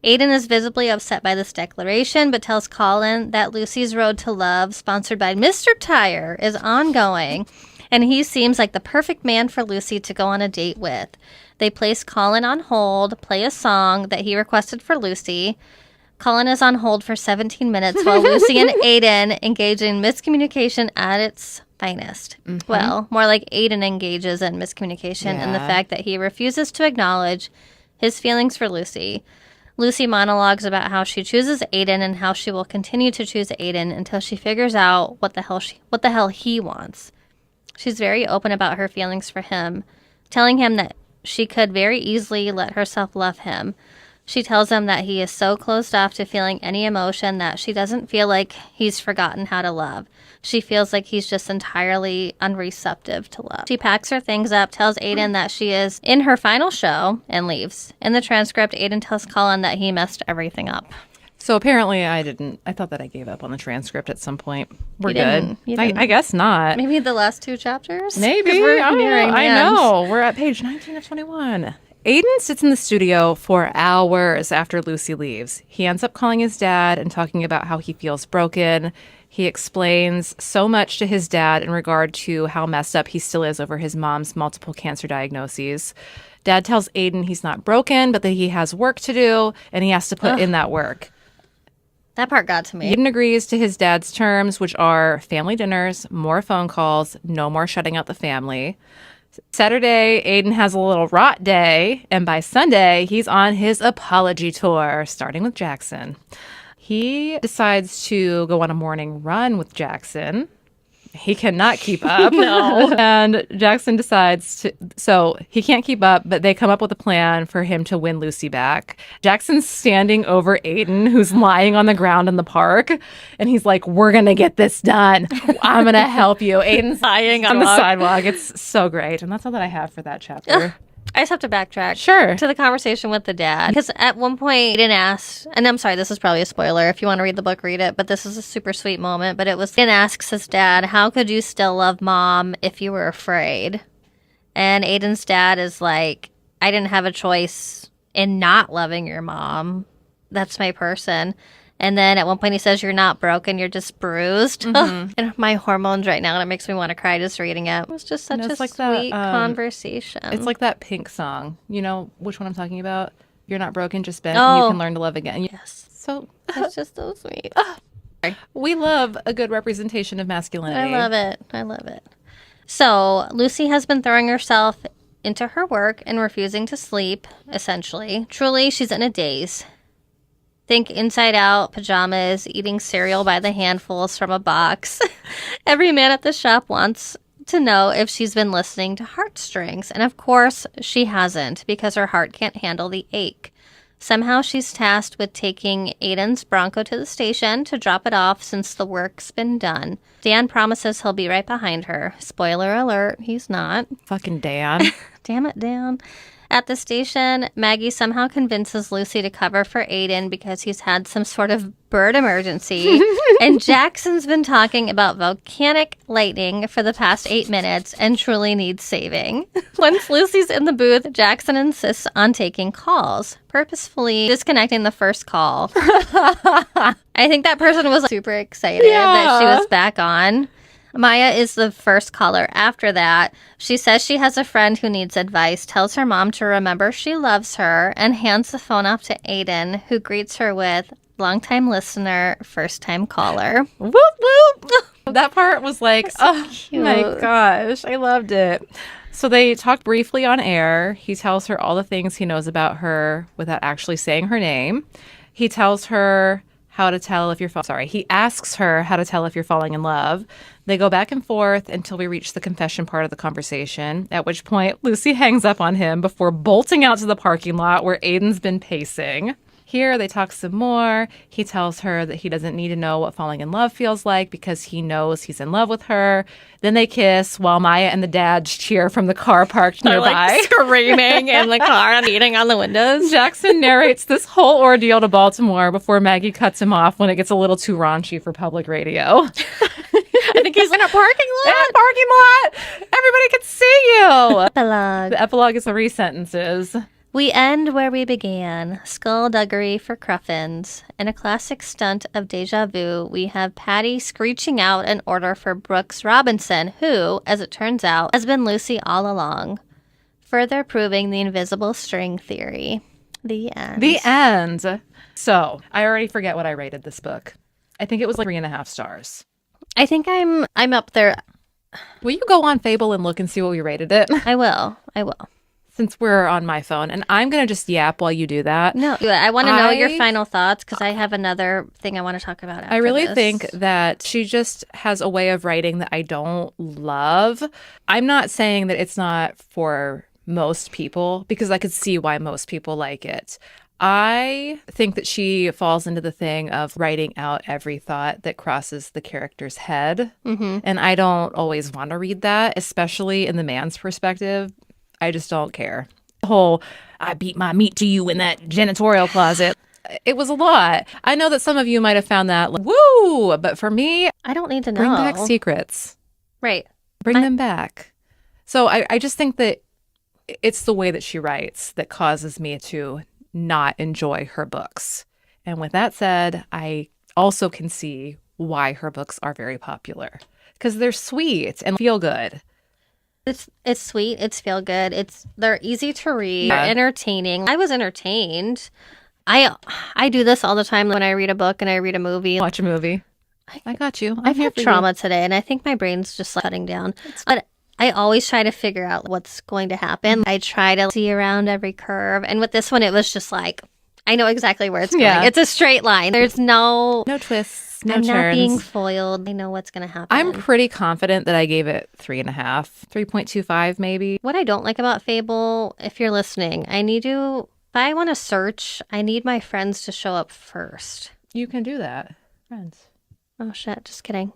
Aiden is visibly upset by this declaration, but tells Colin that Lucy's Road to Love, sponsored by Mr. Tire, is ongoing, and he seems like the perfect man for Lucy to go on a date with. They place Colin on hold, play a song that he requested for Lucy. Colin is on hold for 17 minutes while Lucy and Aiden engage in miscommunication at its finest. Mm-hmm. Well, more like Aiden engages in miscommunication in the fact that he refuses to acknowledge his feelings for Lucy. Lucy monologues about how she chooses Aiden and how she will continue to choose Aiden until she figures out what the hell he wants. She's very open about her feelings for him, telling him that she could very easily let herself love him. She tells him that he is so closed off to feeling any emotion that she doesn't feel like he's forgotten how to love. She feels like he's just entirely unreceptive to love. She packs her things up, tells Aiden that she is in her final show, and leaves. In the transcript, Aiden tells Colin that he messed everything up. So apparently I didn't. I thought that I gave up on the transcript at some point. We're good. I guess not. Maybe the last two chapters? Maybe. I know. We're at page 19 of 21. Aiden sits in the studio for hours after Lucy leaves. He ends up calling his dad and talking about how he feels broken. He explains so much to his dad in regard to how messed up he still is over his mom's multiple cancer diagnoses. Dad tells Aiden he's not broken, but that he has work to do, and he has to put in that work. That part got to me. Aiden agrees to his dad's terms, which are family dinners, more phone calls, no more shutting out the family. Saturday, Aiden has a little rot day, and by Sunday, he's on his apology tour, starting with Jackson. He decides to go on a morning run with Jackson. he cannot keep up. No. And Jackson decides to, so he can't keep up, but they come up with a plan for him to win Lucy back. Jackson's standing over Aiden, who's lying on the ground in the park. And he's like, we're going to get this done. I'm going to help you. Aiden's Lying on the sidewalk. It's so great. And that's all that I have for that chapter. I just have to backtrack. Sure. To the conversation with the dad. Because at one point, Aiden asked, and I'm sorry, this is probably a spoiler. If you want to read the book, read it. But this is a super sweet moment. But it was, Aiden asks his dad, how could you still love mom if you were afraid? And Aiden's dad is like, I didn't have a choice in not loving your mom. That's my person. And then at one point he says, you're not broken, you're just bruised. Mm-hmm. And my hormones right now, and it makes me want to cry just reading it. It was just such a sweet conversation. It's like that Pink song. You know which one I'm talking about? You're not broken, just bent. Oh. You can learn to love again. Yes. So It's just so sweet. we love a good representation of masculinity. I love it. I love it. So Lucy has been throwing herself into her work and refusing to sleep, essentially. Truly, she's in a daze. Think inside out, pajamas, eating cereal by the handfuls from a box. Every man at the shop wants to know if she's been listening to heartstrings. And of course, she hasn't, because her heart can't handle the ache. Somehow she's tasked with taking Aiden's Bronco to the station to drop it off since the work's been done. Dan promises he'll be right behind her. Spoiler alert, he's not. Fucking Dan. Damn it, Dan. At the station, Maggie somehow convinces Lucy to cover for Aiden because he's had some sort of bird emergency. And Jackson's been talking about volcanic lightning for the past 8 minutes and truly needs saving. Once Lucy's in the booth, Jackson insists on taking calls, purposefully disconnecting the first call. I think that person was super excited that she was back on. Maya is the first caller. After that, she says she has a friend who needs advice, tells her mom to remember she loves her, and hands the phone off to Aiden, who greets her with, longtime listener, first-time caller. Whoop, whoop. That part was like, oh cute. My gosh, I loved it. So they talk briefly on air. He tells her all the things he knows about her without actually saying her name. He tells her how to tell if you're he asks her how to tell if you're falling in love. They go back and forth until we reach the confession part of the conversation, at which point Lucy hangs up on him before bolting out to the parking lot where Aiden's been pacing. Here, they talk some more. He tells her that he doesn't need to know what falling in love feels like because he knows he's in love with her. Then they kiss while Maya and the dads cheer from the car parked nearby. Like screaming in the car and beating on the windows. Jackson narrates this whole ordeal to Baltimore before Maggie cuts him off when it gets a little too raunchy for public radio. I think he's in a parking lot. In a parking lot! Everybody can see you! Epilogue. The epilogue is 3 sentences. We end where we began, skullduggery for Cruffins. In a classic stunt of deja vu, we have Patty screeching out an order for Brooks Robinson, who, as it turns out, has been Lucy all along, further proving the invisible string theory. The end. The end. So, I already forget what I rated this book. I think it was like 3.5 stars. I think I'm up there. Will you go on Fable and look and see what we rated it? I will. Since we're on my phone, and I'm going to just yap while you do that. No, I want to know your final thoughts because I have another thing I want to talk about after I really this. think that she just has a way of writing that I don't love. I'm not saying that it's not for most people because I could see why most people like it. I think that she falls into the thing of writing out every thought that crosses the character's head. Mm-hmm. And I don't always want to read that, especially in the man's perspective. I just don't care. The whole, I beat my meat to you in that janitorial closet. It was a lot. I know that some of you might have found that, like, woo! But for me, I don't need to know. bring back secrets. Right. Bring them back. So I just think that it's the way that she writes that causes me to not enjoy her books. And with that said, I also can see why her books are very popular because they're sweet and feel good. It's sweet. It's feel good. They're easy to read. They're entertaining. I was entertained. I do this all the time when I read a book and I read a movie. Watch a movie. I got you. I've had trauma today, and I think my brain's just cutting down. But I always try to figure out what's going to happen. I try to see around every curve. And with this one, it was just like, I know exactly where it's going. Yeah. It's a straight line. There's no twists. No I'm not turns. being foiled. I know what's going to happen. I'm pretty confident that I gave it 3.5, 3.25 maybe. What I don't like about Fable, if you're listening, if I want to search, I need my friends to show up first. You can do that, friends. Oh shit, just kidding.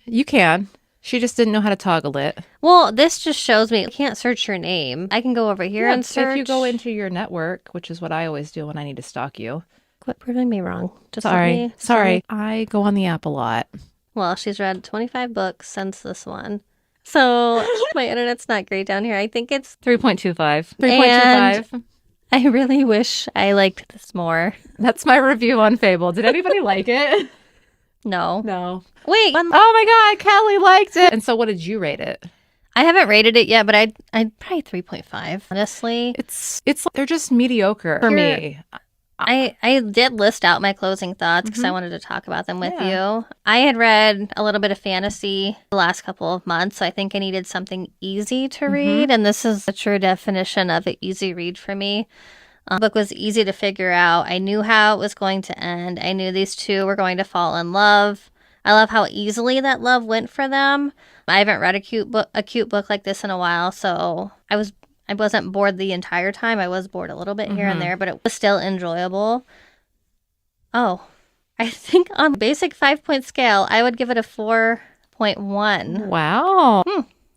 You can. She just didn't know how to toggle it. Well, this just shows me I can't search your name. I can go over here and search. If you go into your network, which is what I always do when I need to stalk you. Quit proving me wrong. Just Sorry. I go on the app a lot. Well, she's read 25 books since this one. So my internet's not great down here. I think it's 3.25. 3.25. I really wish I liked this more. That's my review on Fable. Did anybody like it? No. Wait. Oh my God, Kelly liked it. And so what did you rate it? I haven't rated it yet, but I'd probably 3.5. Honestly, It's they're just mediocre for me. I did list out my closing thoughts because I wanted to talk about them with you. I had read a little bit of fantasy the last couple of months, so I think I needed something easy to read, and this is the true definition of an easy read for me. The book was easy to figure out. I knew how it was going to end. I knew these two were going to fall in love. I love how easily that love went for them. I haven't read a cute book like this in a while, so I wasn't bored the entire time. I was bored a little bit here and there, but it was still enjoyable. Oh, I think on the basic 5-point scale, I would give it a 4.1. Wow.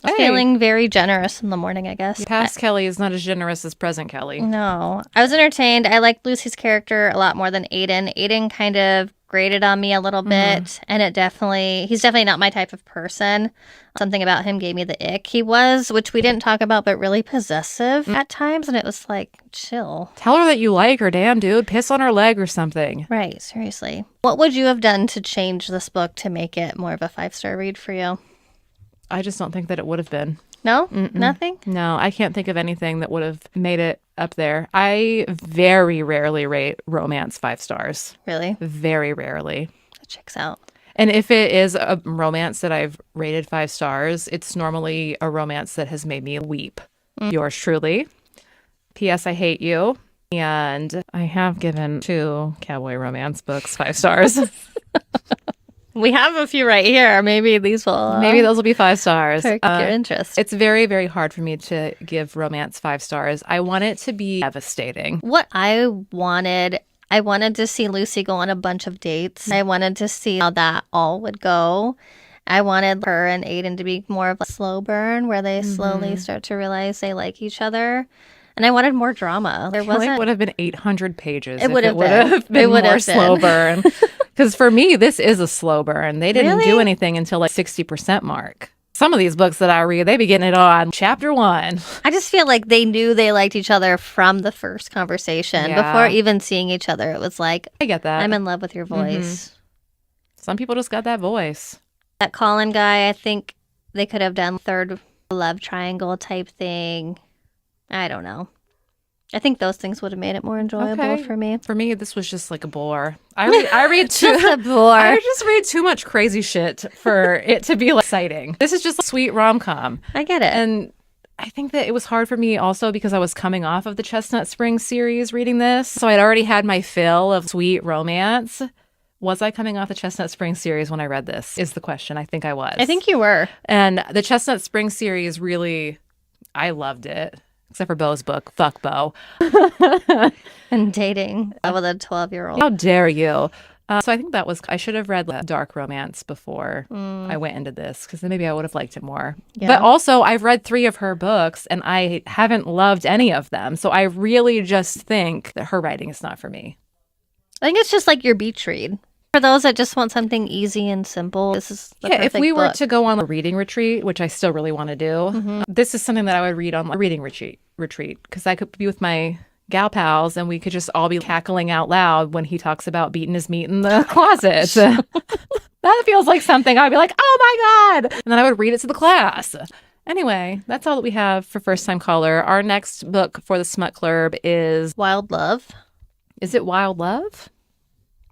Hey. Feeling very generous in the morning, I guess. Past Kelly is not as generous as present Kelly. No. I was entertained. I liked Lucy's character a lot more than Aiden. Aiden kind of grated on me a little bit, and he's definitely not my type of person. Something about him gave me the ick. He was, which we didn't talk about, but really possessive at times, and it was like, chill. Tell her that you like her, damn dude. Piss on her leg or something. Right, seriously. What would you have done to change this book to make it more of a 5-star read for you? I just don't think that it would have been. No? Nothing? No, I can't think of anything that would have made it up there. I very rarely rate romance 5 stars. Really? Very rarely. That checks out. And if it is a romance that I've rated 5 stars, it's normally a romance that has made me weep. Yours truly. P.S. I hate you. And I have given 2 cowboy romance books 5 stars. We have a few right here. Maybe these will... Maybe those will be 5 stars. Perk your interest. It's very, very hard for me to give romance 5 stars. I want it to be devastating. What I wanted to see Lucy go on a bunch of dates. I wanted to see how that all would go. I wanted her and Aiden to be more of a slow burn where they slowly start to realize they like each other. And I wanted more drama. There wasn't... It would have been 800 pages. It would have been more slow burn. Because for me, this is a slow burn. They didn't do anything until like 60% mark. Some of these books that I read, they be getting it on chapter 1. I just feel like they knew they liked each other from the first conversation. Yeah. Before even seeing each other, it was like, I get that. I'm in love with your voice. Some people just got that voice. That Colin guy, I think they could have done third love triangle type thing. I don't know. I think those things would have made it more enjoyable for me. For me, this was just like a bore. I read too Just a bore. I just read too much crazy shit for it to be exciting. This is just a sweet rom-com. I get it. And I think that it was hard for me also because I was coming off of the Chestnut Springs series reading this. So I'd already had my fill of sweet romance. Was I coming off the Chestnut Springs series when I read this? Is the question. I think I was. I think you were. And the Chestnut Springs series really, I loved it. Except for Beau's book. Fuck Beau. And dating with a 12-year-old. How dare you? So I think I should have read Dark Romance before I went into this, because then maybe I would have liked it more. Yeah. But also, I've read 3 of her books, and I haven't loved any of them. So I really just think that her writing is not for me. I think it's just like your beach read. For those that just want something easy and simple, this is the perfect if we were book. to go on a reading retreat, which I still really want to do, this is something that I would read on a reading retreat, because I could be with my gal pals and we could just all be cackling out loud when he talks about beating his meat in the closet. That feels like something I'd be like, oh my God. And then I would read it to the class. Anyway, that's all that we have for First Time Caller. Our next book for the Smut Clurb is... Wild Love. Is it Wild Love?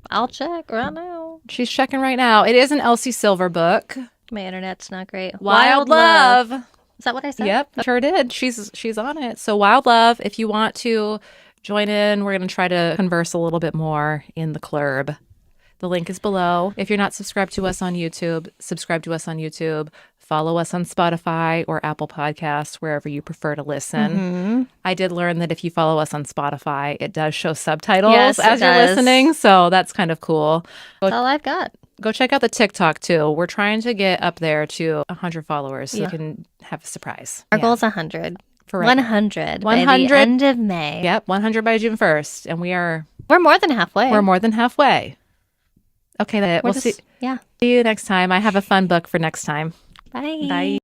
I'll check right now. She's checking right now. It is an Elsie Silver book. My internet's not great. Wild Love. Is that what I said? Yep, sure did. She's on it. So Wild Love, if you want to join in, we're going to try to converse a little bit more in the Clurb. The link is below. If you're not subscribed to us on YouTube, subscribe to us on YouTube. Follow us on Spotify or Apple Podcasts, wherever you prefer to listen. I did learn that if you follow us on Spotify, it does show subtitles as you're listening. So that's kind of cool. That's all I've got. Go check out the TikTok too. We're trying to get up there to 100 followers so you can have a surprise. Our goal is 100. For 100 by the end of May. Yep, 100 by June 1st. And we're more than halfway. We're more than halfway. Okay, we'll see you next time. I have a fun book for next time. Bye. Bye.